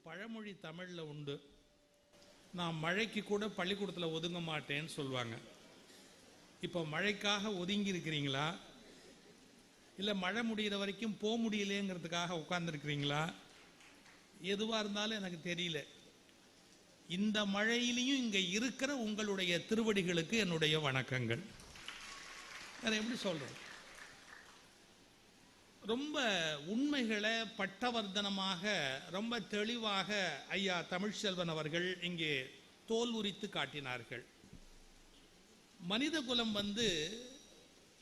பழமொழி தமிழில் உண்டு. நான் மழைக்கு கூட பள்ளிக்கூடத்தில் ஒதுங்க மாட்டேன்னு சொல்லுவாங்க. இப்போ மழைக்காக ஒதுங்கி இருக்கிறீங்களா, இல்லை மழை முடிகிற வரைக்கும் போக முடியலேங்கிறதுக்காக உட்கார்ந்துருக்கிறீங்களா? எதுவாக இருந்தாலும் எனக்கு தெரியல. இந்த மழையிலையும் இங்கே இருக்கிற உங்களுடைய திருவடிகளுக்கு என்னுடைய வணக்கங்கள். அதை எப்படி சொல்றது? ரொம்ப உண்மைகளை பட்டவர்த்தனமாக ரொம்ப தெளிவாக ஐயா தமிழ்ச்செல்வன் அவர்கள் இங்கே தோல் உரித்து காட்டினார்கள். மனித குலம்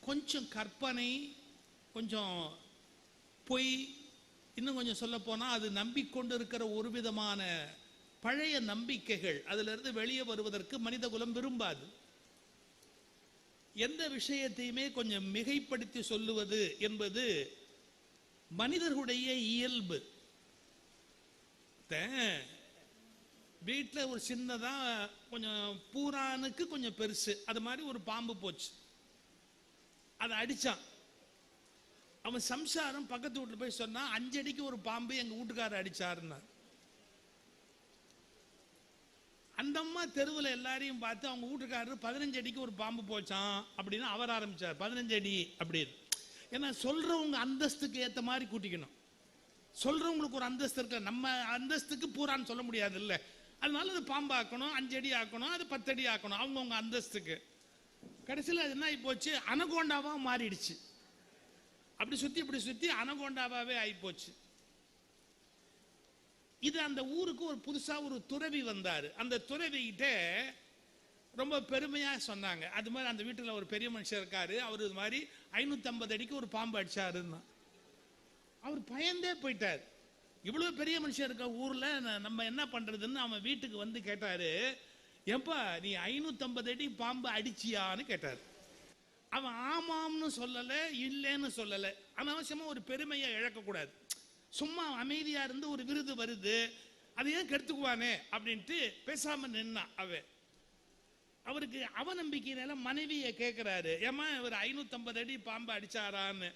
கொஞ்சம் கற்பனை, கொஞ்சம் பொய், இன்னும் கொஞ்சம் சொல்ல போனால் அது நம்பிக்கொண்டு இருக்கிற ஒரு விதமான பழைய நம்பிக்கைகள், அதிலிருந்து வெளியே வருவதற்கு மனித குலம் விரும்பாது. எந்த விஷயத்தையுமே கொஞ்சம் மிகைப்படுத்தி சொல்லுவது என்பது மனிதர்களுடைய இயல்பு. வீட்டில் ஒரு சின்னதா கொஞ்சம் பூரானுக்கு கொஞ்சம் பெருசு, அது மாதிரி ஒரு பாம்பு போச்சு, அதை அடிச்சான். அவன் சம்சாரம் பக்கத்து வீட்டில் போய் சொன்னா 5 அடிக்கு ஒரு பாம்பு எங்க வீட்டுக்காரர் அடிச்சாருன்னா. அந்த அம்மா தெருவில் எல்லாரையும் பார்த்து அவங்க வீட்டுக்காரர் 15 அடிக்கு ஒரு பாம்பு போச்சான் அப்படின்னு அவர் ஆரம்பிச்சார். 15 அடி அப்படின்னு. ஏன்னா சொல்றவங்க அந்தஸ்துக்கு ஏற்ற மாதிரி கூட்டிக்கணும். சொல்றவங்களுக்கு ஒரு அந்தஸ்து இருக்கு, நம்ம அந்தஸ்துக்கு பூரான்னு சொல்ல முடியாது இல்ல. அதனால அது பாம்பு ஆக்கணும், 5 அடி ஆக்கணும், அது 10 அடி ஆக்கணும் அவங்கவுங்க அந்தஸ்துக்கு. கடைசியில் அது என்ன ஆகி போச்சு, அனகோண்டாவா மாறிடுச்சு. அப்படி சுத்தி இப்படி சுத்தி அனகோண்டாவே ஆகி போச்சு. இது அந்த ஊருக்கு ஒரு புதுசா ஒரு துறவி வந்தாரு. அந்த துறவிகிட்ட ரொம்ப பெருமையா சொன்னாங்க. அது மாதிரி அந்த வீட்டில் ஒரு பெரிய மனுஷன் இருக்காரு, அவர் இது மாதிரி 550 அடிக்கு ஒரு பாம்பு அடிச்சாருன்னா. அவர் பயந்தே போயிட்டார். இவ்வளவு பெரிய மனுஷன் இருக்க ஊர்ல நம்ம என்ன பண்றதுன்னு அவன் வீட்டுக்கு வந்து கேட்டாரு, ஏப்பா நீ 550 அடி பாம்பு அடிச்சியான்னு கேட்டார். அவன் ஆமாம்னு சொல்லல, இல்லைன்னு சொல்லல. அனாவசியமா ஒரு பெருமையை இழக்கக்கூடாது. சும்மா அமைதியா இருந்து ஒரு விருது வருது, அதை ஏன் கெடுத்துக்குவானே அப்படின்ட்டு பேசாம நின்னான். அவருக்கு அவநம்பிக்கையினால மனைவியை கேட்கிறாரு, ஏமா இவர் 550 அடி பாம்பு அடிச்சாரான்னு.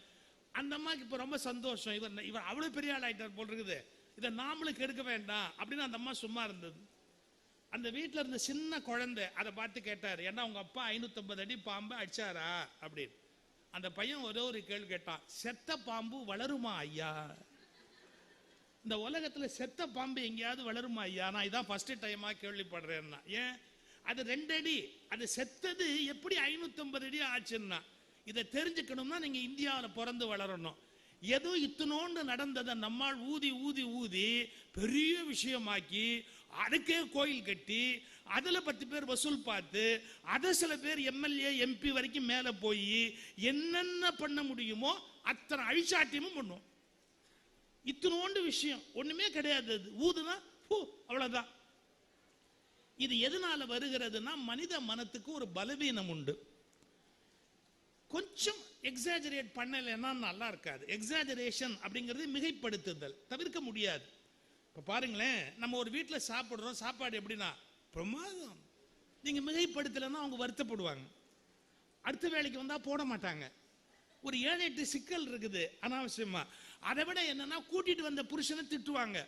அந்த அம்மாக்கு இப்ப ரொம்ப சந்தோஷம், இவர் அவ்வளவு பெரிய ஆள் ஆயிட்டார் போல் இருக்குது, இதை நாமளும் கெடுக்க வேண்டாம் அப்படின்னு அந்த அம்மா சும்மா இருந்தது. அந்த வீட்டில் இருந்த சின்ன குழந்தை அதை பார்த்து கேட்டார், ஏன்னா உங்க அப்பா 550 அடி பாம்பு அடிச்சாரா அப்படின்னு. அந்த பையன் ஒரே ஒரு கேள்வி கேட்டான், செத்த பாம்பு வளருமா ஐயா? இந்த உலகத்துல செத்த பாம்பு எங்கேயாவது வளருமா ஐயா? நான் இதான் ஃபர்ஸ்ட் டைமா கேள்விப்படுறேன்னா. ஏன் அது 2 அடி, அது செத்தது எப்படி 550 அடி ஆச்சுன்னா? இதை தெரிஞ்சுக்கணும்னா நீங்க இந்தியாவில் பிறந்து வளரணும். ஏதோ இத்தனோண்டு நடந்ததை நம்மால் ஊதி ஊதி ஊதி பெரிய விஷயமாக்கி அதுக்கே கோயில் கட்டி அதுல 10 பேர் வசூல் பார்த்து அதை சில பேர் எம்எல்ஏ எம்பி வரைக்கும் மேல போய் என்னென்ன பண்ண முடியுமோ அத்தனை அழிச்சாட்டியமும் பண்ணும். இத்தனோண்டு விஷயம் ஒண்ணுமே கிடையாது, அது ஊதுனா அவ்வளவுதான். இது எதனால வருகிறதுனா மனித மனத்துக்கு ஒரு பலவீனம் உண்டு. கொஞ்சம் எக்ஸாஜரேட் பண்ணலைன்னா நல்லா இருக்காது. எக்ஸாஜரேஷன் அப்படிங்கிறது மிகைப்படுத்துதல், தவிர்க்க முடியாது. இப்போ பாருங்களேன், நம்ம ஒரு வீட்டில் சாப்பிட்றோம், சாப்பாடு எப்படின்னா பிரமாதம், நீங்கள் மிகைப்படுத்தலைன்னா அவங்க வருத்தப்படுவாங்க, அடுத்த வேலைக்கு வந்தால் போட மாட்டாங்க. ஒரு 7-8 சிக்கல் இருக்குது அனாவசியமா. அதை விட என்னன்னா கூட்டிட்டு வந்த புருஷனை திட்டுவாங்க.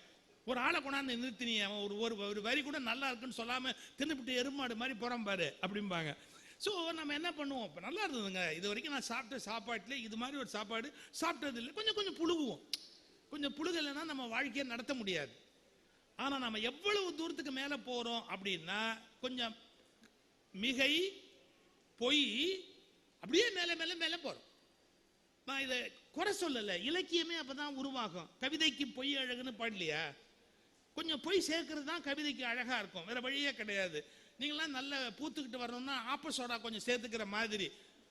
ஒரு ஆளை கொண்டாந்து நிறுத்தினி, அவன் ஒரு வரி கூட நல்லா இருக்குன்னு சொல்லாம தின்னுபிட்டு எருமாடு மாதிரி புறம்பாரு அப்படிம்பாங்க. ஸோ நம்ம என்ன பண்ணுவோம், இப்போ நல்லா இருந்ததுங்க, இது வரைக்கும் நான் சாப்பிட்ட சாப்பாட்டில் இது மாதிரி ஒரு சாப்பாடு சாப்பிட்டது இல்லை, கொஞ்சம் கொஞ்சம் புழுகுவோம். கொஞ்சம் புழுகலைன்னா நம்ம வாழ்க்கையை நடத்த முடியாது. ஆனால் நம்ம எவ்வளவு தூரத்துக்கு மேலே போகிறோம் அப்படின்னா கொஞ்சம் மிகை பொய் அப்படியே மேலே மேலே மேலே போகிறோம். நான் இதை குறை சொல்லலை, இலக்கியமே அப்பதான் உருவாகும். கவிதைக்கு பொய் அழகுன்னு பாடலையா? கொஞ்சம் பொய் சேர்க்கறது தான் கவிதைக்கு அழகா இருக்கும், வேற வழியே கிடையாது. நீங்களாம் நல்ல பூத்துக்கிட்டு வரணும்னா ஆப்பசோடா கொஞ்சம் சேர்த்துக்கிற மாதிரி.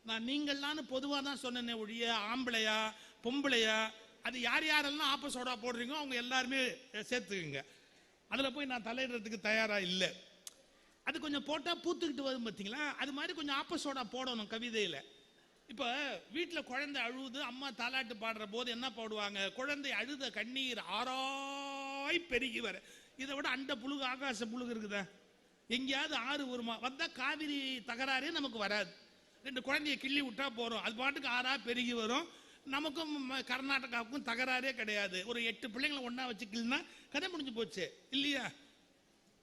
நான் நீங்கள்லான்னு பொதுவாக தான் சொன்னேனே ஒழிய ஆம்பளையா பொம்பளையா அது யார் யாரெல்லாம் ஆப்பசோடா போடுறீங்களோ அவங்க எல்லாருமே சேர்த்துக்குங்க. அதில் போய் நான் தலையிடுறதுக்கு தயாரா இல்லை. அது கொஞ்சம் போட்டால் பூத்துக்கிட்டு வரும் பார்த்தீங்களா, அது மாதிரி கொஞ்சம் ஆப்பசோடா போடணும் கவிதையில். இப்போ வீட்டில் குழந்தை அழுவுது, அம்மா தாலாட்டு பாடுற போது என்ன பாடுவாங்க, குழந்தை அழுத கண்ணீர் ஆராய் பெருகி வர. இதை விட அண்ட புழுகு ஆகாச புழுகு இருக்குதா? எங்கேயாவது ஆறு வருமா? வந்தா காவிரி தகராறே நமக்கு வராது. 2 குழந்தைய கிள்ளி விட்டா போறோம், அது பாட்டுக்கு ஆறா பெருகி வரும். நமக்கும் கர்நாடகாவுக்கும் தகராறே கிடையாது. ஒரு 8 பிள்ளைங்களை ஒண்ணா வச்சுக்கலன்னா கதை முடிஞ்சு போச்சு இல்லையா?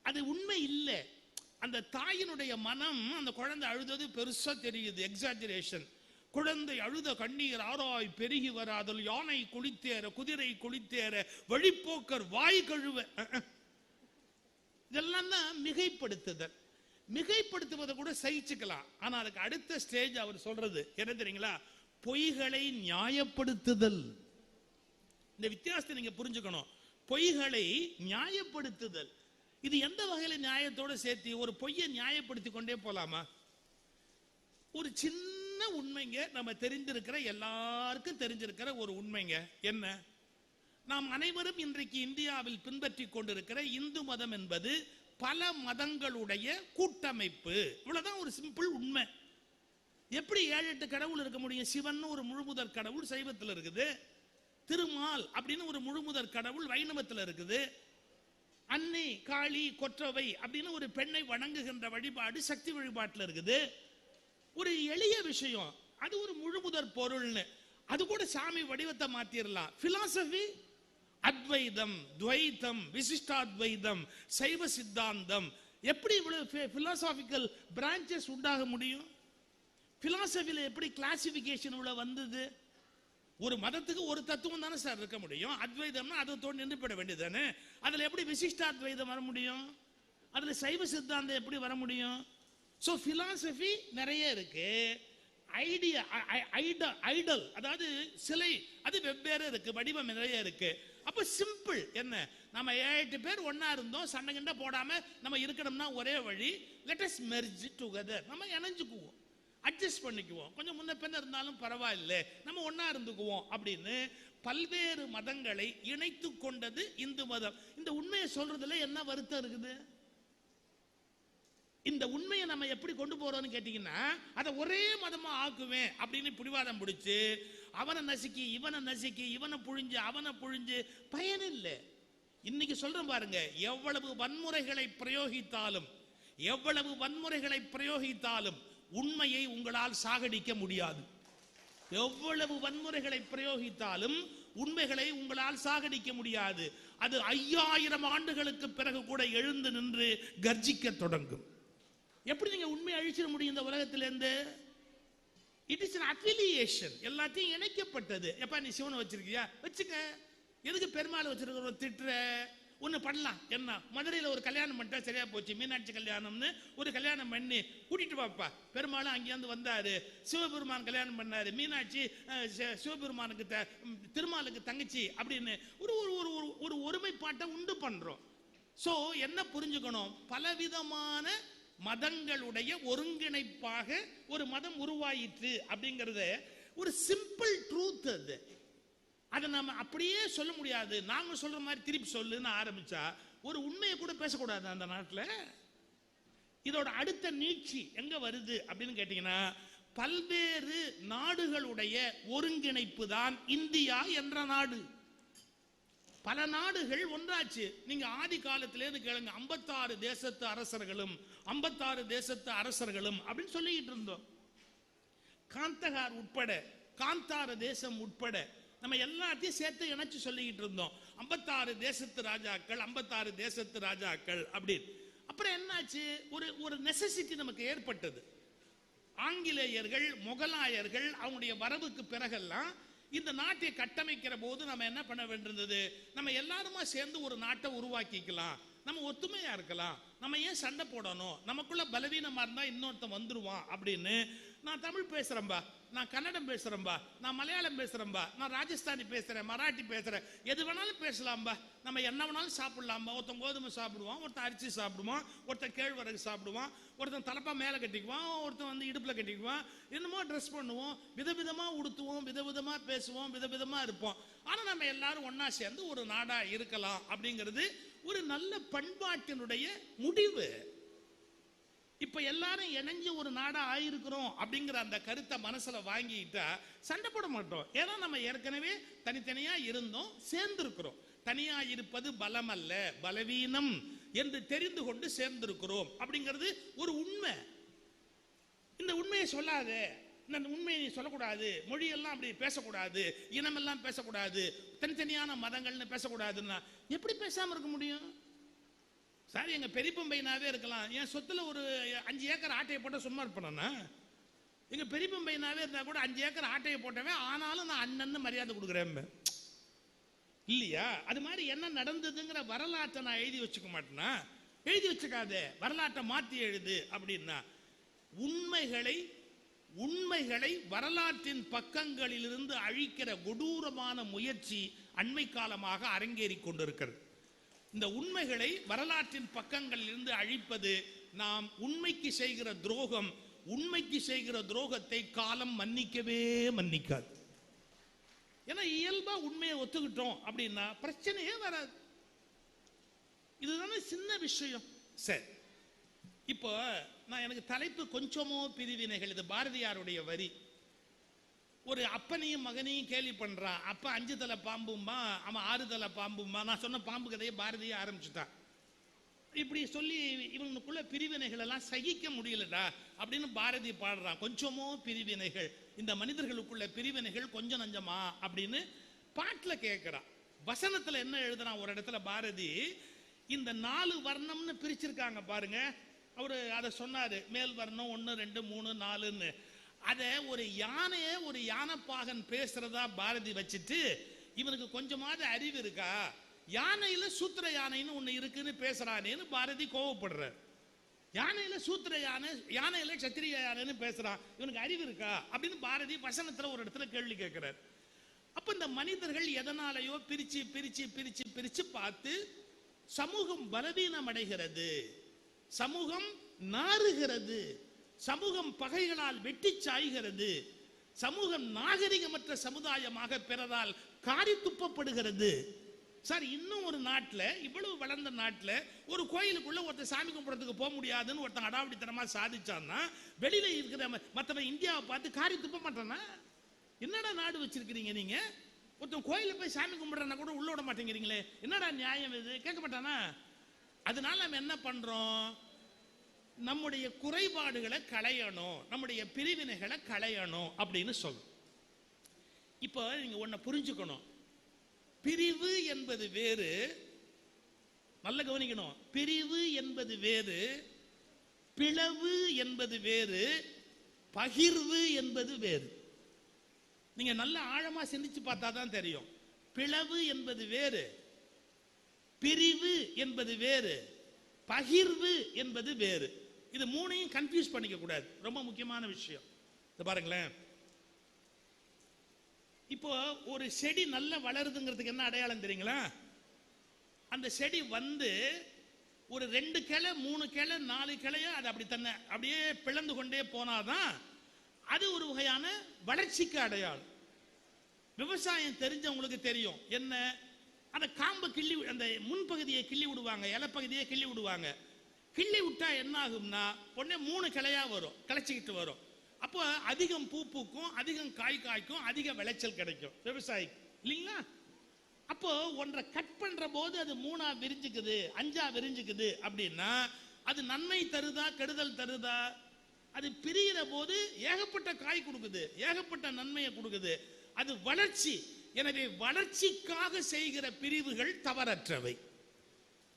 அது உண்மை இல்லை. அந்த தாயினுடைய மனம், அந்த குழந்தை அழுதது பெருசா தெரியுது, எக்ஸாஜரேஷன். குழந்தை அழுத கண்ணீர் ஆராய் பெருகி வராதல், யானை குளித்தேற குதிரை குளித்தேற வழிப்போக்கர் வாய் கழுவ. இதெல்லாம் தான் மிகைப்படுத்துதல். மிகைப்படுத்துவதை கூட சகிச்சுக்கலாம். ஆனா அதுக்கு அடுத்த ஸ்டேஜ் அவர் சொல்றது என்ன தெரியுங்களா? பொய்களை நியாயப்படுத்துதல். இந்த வித்தியாசத்தை நீங்க புரிஞ்சுக்கணும். பொய்களை நியாயப்படுத்துதல், இது எந்த வகையில நியாயத்தோட சேர்த்து ஒரு பொய்யை நியாயப்படுத்தி கொண்டே போலாமா? ஒரு சின்ன உண்மைங்க, நம்ம தெரிந்திருக்கிற, எல்லாருக்கும் தெரிஞ்சிருக்கிற ஒரு உண்மைங்க. என்ன? நாம் அனைவரும் இன்றைக்கு இந்தியாவில் பின்பற்றி கொண்டிருக்கிற இந்து மதம் என்பது பல மதங்களுடைய கூட்டமைப்பு. இவ்வளவுதான் ஒரு சிம்பிள் உண்மை. எப்படி 7-8 கடவுள் இருக்க முடியும்? சிவன் ஒரு முழுமுதற் கடவுள் சைவத்தில் இருக்குது, திருமால் அப்படின்னு ஒரு முழுமுதற் கடவுள் வைணவத்தில் இருக்குது, அன்னை காளி கொற்றவை அப்படின்னு ஒரு பெண்ணை வணங்குகின்ற வழிபாடு சக்தி வழிபாட்டில் இருக்குது. ஒரு எளிய விஷயம், அது ஒரு முழுமுதற் பொருள்னு. அது கூட சாமி வடிவத்தை மாத்திரலாம். பிலாசபி அத்வைதம், துவைதம், விசிஷ்டாத்வைதம், சைவ சித்தாந்தம், எப்படி இவ்வளவு பிலாசாபிக்கல் பிரான்சஸ் உண்டாக முடியும்? பிலாசபில எப்படி கிளாசிபிகேஷன் இவ்வளவு வந்தது? ஒரு மதத்துக்கு ஒரு தத்துவம் தானே சார் இருக்க முடியும். அத்வைதம்னா அதோடு நின்றுபட வேண்டியது தானே. அதுல எப்படி விசிஷ்டாத்வைதம் வர முடியும்? அதுல சைவ சித்தாந்தம் எப்படி வர முடியும்? சோ பிலாசபி நிறைய இருக்கு. ஐடியா, ஐடல், அதாவது சிலை, அது வெவ்வேறு இருக்கு, வடிவம் நிறைய இருக்கு. அப்ப சிம்பிள் என்ன? நம்ம 7-8 பேர் ஒன்னா இருந்தோம், சண்டை கிண்ட போடாம நம்ம இருக்கணும்னா ஒரே வழி, லெட் அஸ் மெர்ஜ் டுகெதர். நம்ம இணைஞ்சுக்குவோம், அட்ஜஸ்ட் பண்ணிக்குவோம், கொஞ்சம் முன்ன பின்ன இருந்தாலும் பரவாயில்ல, நம்ம ஒன்னா இருந்துக்குவோம் அப்படின்னு பல்வேறு மதங்களை இணைத்து கொண்டது இந்து மதம். இந்த உண்மையை சொல்றதுல என்ன வருத்தம் இருக்குது? இந்த உண்மையை நம்ம எப்படி கொண்டு போறோம்னு கேட்டீங்கன்னா, அதை ஒரே மதமா ஆக்குவேன் அப்படின்னு பிடிவாதம் பிடிச்சு அவனை நசுக்கி இவனை நசுக்கி இவனை புழிஞ்சு அவனை புழிஞ்சு பயன் இல்லை. இன்னைக்கு சொல்றேன் பாருங்க, எவ்வளவு வன்முறைகளை பிரயோகித்தாலும், எவ்வளவு வன்முறைகளை பிரயோகித்தாலும் உண்மையை உங்களால் சாகடிக்க முடியாது. எவ்வளவு வன்முறைகளை பிரயோகித்தாலும் உண்மைகளை உங்களால் சாகடிக்க முடியாது. அது 5000 ஆண்டுகளுக்கு பிறகு கூட எழுந்து நின்று கர்ஜிக்க தொடங்கும். எப்படி நீங்க உண்மையை அழிச்சிட முடியும் இந்த உலகத்திலிருந்து? It is an affiliation. எல்லாத்தையும் இணைக்கப்பட்டது. எப்ப நீ சிவனை வச்சிருக்கியா வச்சுக்க, எதுக்கு பெருமாள் வச்சிருக்கிற திட்டுற? ஒண்ணு பண்ணலாம். என்ன, மதுரையில் ஒரு கல்யாணம் பண்ணிட்டா சரியா போச்சு, மீனாட்சி கல்யாணம்னு ஒரு கல்யாணம் பண்ணி கூட்டிட்டு வாப்பா. பெருமாளும் அங்கேருந்து வந்தாரு, சிவபெருமான் கல்யாணம் பண்ணாரு, மீனாட்சி சிவபெருமானுக்கு திருமாலுக்கு தங்கச்சி அப்படின்னு ஒரு ஒரு ஒருமைப்பாட்டை உண்டு பண்றோம். சோ என்ன புரிஞ்சுக்கணும்? பலவிதமான மதங்களுடைய ஒருங்கிணைப்பாக ஒரு மதம் உருவாயிற்று அப்படிங்கறது ஒரு சிம்பிள் ட்ரூத். அது அதை நம்ம அப்படியே சொல்ல முடியாது. நாங்க சொல்ற மாதிரி திருப்பி சொல்லுன்னு ஆரம்பிச்சா ஒரு உண்மையை கூட பேசக்கூடாது அந்த நாட்டில். இதோட அடுத்த நீட்சி எங்க வருது அப்படின்னு கேட்டீங்கன்னா, பல்வேறு நாடுகளுடைய ஒருங்கிணைப்பு தான் இந்தியா என்ற நாடு. பல நாடுகள் ஒன்றாச்சு. நீங்க ஆதி காலத்திலேருந்து கேளுங்க, 56 தேசத்து அரசர்களும் 56 தேசத்து அரசர்களும் அப்படின்னு சொல்லிட்டு இருந்தோம். காந்தகார் உட்பட, காந்தார தேசம் உட்பட நம்ம எல்லாத்தையும் சேர்த்து இணைச்சு சொல்லிக்கிட்டு இருந்தோம். 56 தேசத்து ராஜாக்கள், 56 தேசத்து ராஜாக்கள் அப்படின்னு. அப்புறம் என்னாச்சு? ஒரு நெசசிட்டி நமக்கு ஏற்பட்டது. ஆங்கிலேயர்கள், முகலாயர்கள் அவங்களுடைய வரவுக்கு பிறகெல்லாம் இந்த நாட்டை கட்டமைக்கிற போது நம்ம என்ன பண்ண வேண்டியிருந்தது? நம்ம எல்லாருமா சேர்ந்து ஒரு நாட்டை உருவாக்கிக்கலாம், நம்ம ஒத்துமையா இருக்கலாம், நம்ம ஏன் சண்டை போடணும், நமக்குள்ள பலவீனமா இருந்தா இன்னொருத்தன் வந்துருவான் அப்படின்னு. நான் தமிழ் பேசுறேன்பா, நான் கன்னடம் பேசுறேன்பா, நான் மலையாளம் பேசுறேன்பா, நான் ராஜஸ்தானி பேசுறேன், மராட்டி பேசுறேன், எது வேணாலும் பேசலாம்பா, நம்ம என்ன வேணாலும் சாப்பிடலாம்பா. ஒருத்தன் கோதுமை சாப்பிடுவான், ஒருத்தன் அரிசி சாப்பிடுவான், ஒருத்தன் கேழ்வரகு சாப்பிடுவான், ஒருத்தன் தலப்பா மேலே கட்டிக்குவான், ஒருத்தன் வந்து இடுப்புல கட்டிக்குவான், என்னமோ ட்ரெஸ் பண்ணுவோம், விதவிதமா உடுத்துவோம், விதவிதமா பேசுவோம், விதவிதமா இருப்போம். ஆனா நம்ம எல்லாரும் ஒன்னா சேர்ந்து ஒரு நாடா இருக்கலாம் அப்படிங்கிறது ஒரு நல்ல பண்பாட்டினுடைய முடிவு. இப்ப எல்லாரும் இணைஞ்சு ஒரு நாடா ஆயிருக்கிறோம் அப்படிங்கிற அந்த கருத்தை மனசுல வாங்கிட்டா சண்டை போட மாட்டோம். ஏன்னா நம்ம ஏற்கனவே தனித்தனியா இருந்தோம், சேர்ந்திருக்கிறோம். தனியா இருப்பது பலம் அல்ல, பலவீனம் என்று தெரிந்து கொண்டு சேர்ந்திருக்கிறோம் அப்படிங்கிறது ஒரு உண்மை. இந்த உண்மையை சொல்லாத, இந்த உண்மையை நீ சொல்லக்கூடாது, மொழியெல்லாம் அப்படி பேசக்கூடாது, இனமெல்லாம் பேசக்கூடாது, தனித்தனியான மதங்கள்னு பேசக்கூடாதுன்னா எப்படி பேசாம இருக்க முடியும்? சார், எங்க பெரியப்பம்பையனாவே இருக்கலாம், என் சொத்துல ஒரு 5 ஏக்கர் ஆட்டையை போட்ட சும்மா இருப்பேனா? எங்க பெரியப்பம்பையனாவே இருந்தா கூட 5 ஏக்கர் ஆட்டையை போட்டவன் ஆனாலும் நான் அண்ணன்னு மரியாதை கொடுக்குறேன் இல்லையா? அது மாதிரி என்ன நடந்ததுங்கிற வரலாற்றை நான் எழுதி வச்சுக்க மாட்டேன்னா? எழுதி வச்சுக்காதே, வரலாற்றை மாற்றி எழுது அப்படின்னா. உண்மைகளை வரலாற்றின் பக்கங்களிலிருந்து அழிக்கிற கொடூரமான முயற்சி அண்மை காலமாக அரங்கேறி கொண்டிருக்கிறது. இந்த உண்மைகளை வரலாற்றின் பக்கங்களிலிருந்து அழிப்பது நாம் உண்மைக்கு செய்கிற துரோகம். உண்மைக்கு செய்கிற துரோகத்தை காலம் மன்னிக்கவே மன்னிக்காது. ஏன்னா இயல்பா உண்மையை ஒத்துக்கிட்டோம் அப்படின்னா பிரச்சனையே வராது. இதுதானே சின்ன விஷயம். சரி, இப்போ நான் எனக்கு தலைப்பு கொஞ்சமோ பிரிவினைகள். இது பாரதியாருடைய வரி. ஒரு அப்பனையும் மகனையும் கேலி பண்றான். அப்ப 5 தலை பாம்புமா, அவன் 6 தலை பாம்புமா. நான் சொன்ன பாம்பு கதையை பாரதியை ஆரம்பிச்சுட்டான். இப்படி சொல்லி இவனுக்குள்ள பிரிவினைகள் எல்லாம் சகிக்க முடியலடா அப்படின்னு பாரதி பாடுறான். கொஞ்சமோ பிரிவினைகள், இந்த மனிதர்களுக்குள்ள பிரிவினைகள் கொஞ்சம் நஞ்சமா அப்படின்னு பாட்டுல கேட்கிறான். வசனத்துல என்ன எழுதுறான் ஒரு இடத்துல பாரதி, இந்த 4 வர்ணம்னு பிரிச்சிருக்காங்க பாருங்க. அவரு அதை சொன்னாரு, மேல் வர்ணம் 1 2 3 4ன்னு. அத ஒரு யானைய ஒரு யானைப்பாகன் பேசுறதா பாரதி வச்சுட்டு, இவனுக்கு கொஞ்சமாவது அறிவு இருக்கா, யானையில சூத்திர யானைன்னு ஒண்ணு இருக்குன்னு பேசுறானேன்னு பாரதி கோவப்படுறார். யானையில சூத்திர யானை, யானையில சத்திரிய யானைன்னு பேசுறான், இவனுக்கு அறிவு இருக்கா அப்படின்னு பாரதி வசனத்துல ஒரு இடத்துல கேள்வி கேட்கிறார். அப்ப இந்த மனிதர்கள் எதனாலையோ பிரிச்சு பிரிச்சு பிரிச்சு பிரிச்சு பார்த்து சமூகம் பலவீனம் அடைகிறது, சமூகம் நாறுகிறது, சமூகம் பகைகளால் வெட்டி சாய்கிறது, சமூகம் நாகரிகமற்ற சமுதாயமாக பிறரால் காரி துப்பப்படுகிறது. சார், இன்னும் ஒரு நாட்டில், இவ்வளவு வளர்ந்த நாட்டில் ஒரு கோயிலுக்குள்ள ஒருத்தர் சாமி கும்பிட்றதுக்கு போக முடியாதுன்னு ஒருத்தன் அடாவடித்தனமா சாதிச்சான்னா வெளியில இருக்கிற மற்றவன் இந்தியாவை பார்த்து காரி துப்ப மாட்டானா? என்னடா நாடு வச்சிருக்கிறீங்க நீங்க? ஒருத்தன் கோயில போய் சாமி கும்பிடுறனா கூட உள்ள விட மாட்டேங்கிறீங்களே, என்னடா நியாயம் இது? கேட்க மாட்டானா? அதனால நம்ம என்ன பண்றோம்? நம்முடைய குறைபாடுகளை களையணும், நம்முடைய பிரிவினைகளை களையணும் அப்படின்னு சொல்றோம். இப்போ நீங்க ஒன்ன புரிஞ்சுக்கணும், பிரிவு என்பது வேறு. நல்ல கவனிக்கணும், பிரிவு என்பது வேறு, பிளவு என்பது வேறு, பகிர்வு என்பது வேறு. நீங்க நல்ல ஆழமா சிந்திச்சு பார்த்தா தான் தெரியும். பிளவு என்பது வேறு, பிரிவு என்பது வேறு, பகிர்வு என்பது வேறு. இது மூணையும் கன்ஃபியூஸ் பண்ணிக்க கூடாது, ரொம்ப முக்கியமான விஷயம். இத பாருங்களேன், இப்போ ஒரு செடி நல்லா வளருதுங்கிறதுக்கு என்ன அடையாளம் தெரியுங்களா? அந்த செடி வந்து ஒரு 2 கிளை 3 கிளை 4 கிளையோ அது அப்படி தன்னை அப்படியே பிளந்து கொண்டே போனாதான் அது ஒரு வகையான வளர்ச்சிக்கு அடையாளம். விவசாயம் தெரிஞ்சவங்களுக்கு தெரியும் என்ன, அந்த காம்பை கிள்ளி, அந்த முன்பகுதியை கிள்ளி விடுவாங்க, இலைப்பகுதியை கிள்ளி விடுவாங்க. கிள்ளி விட்டா என்ன ஆகும்னா உடனே 3 கிளையா வரும், கிளைச்சிக்கிட்டு வரும். அப்போ அதிகம் பூ பூக்கும், அதிகம் காய் காய்க்கும், அதிக விளைச்சல் கிடைக்கும் விவசாயிக்கு, இல்லைங்களா? அப்போ ஒன்றை கட் பண்ற போது அது 3ஆ விரிஞ்சுக்குது, 5ஆ விரிஞ்சுக்குது அப்படின்னா அது நன்மை தருதா கெடுதல் தருதா? அது பிரிகிற போது ஏகப்பட்ட காய் கொடுக்குது, ஏகப்பட்ட நன்மையை கொடுக்குது, அது வளர்ச்சி. எனவே வளர்ச்சிக்காக செய்கிற பிரிவுகள் தவறற்றவை.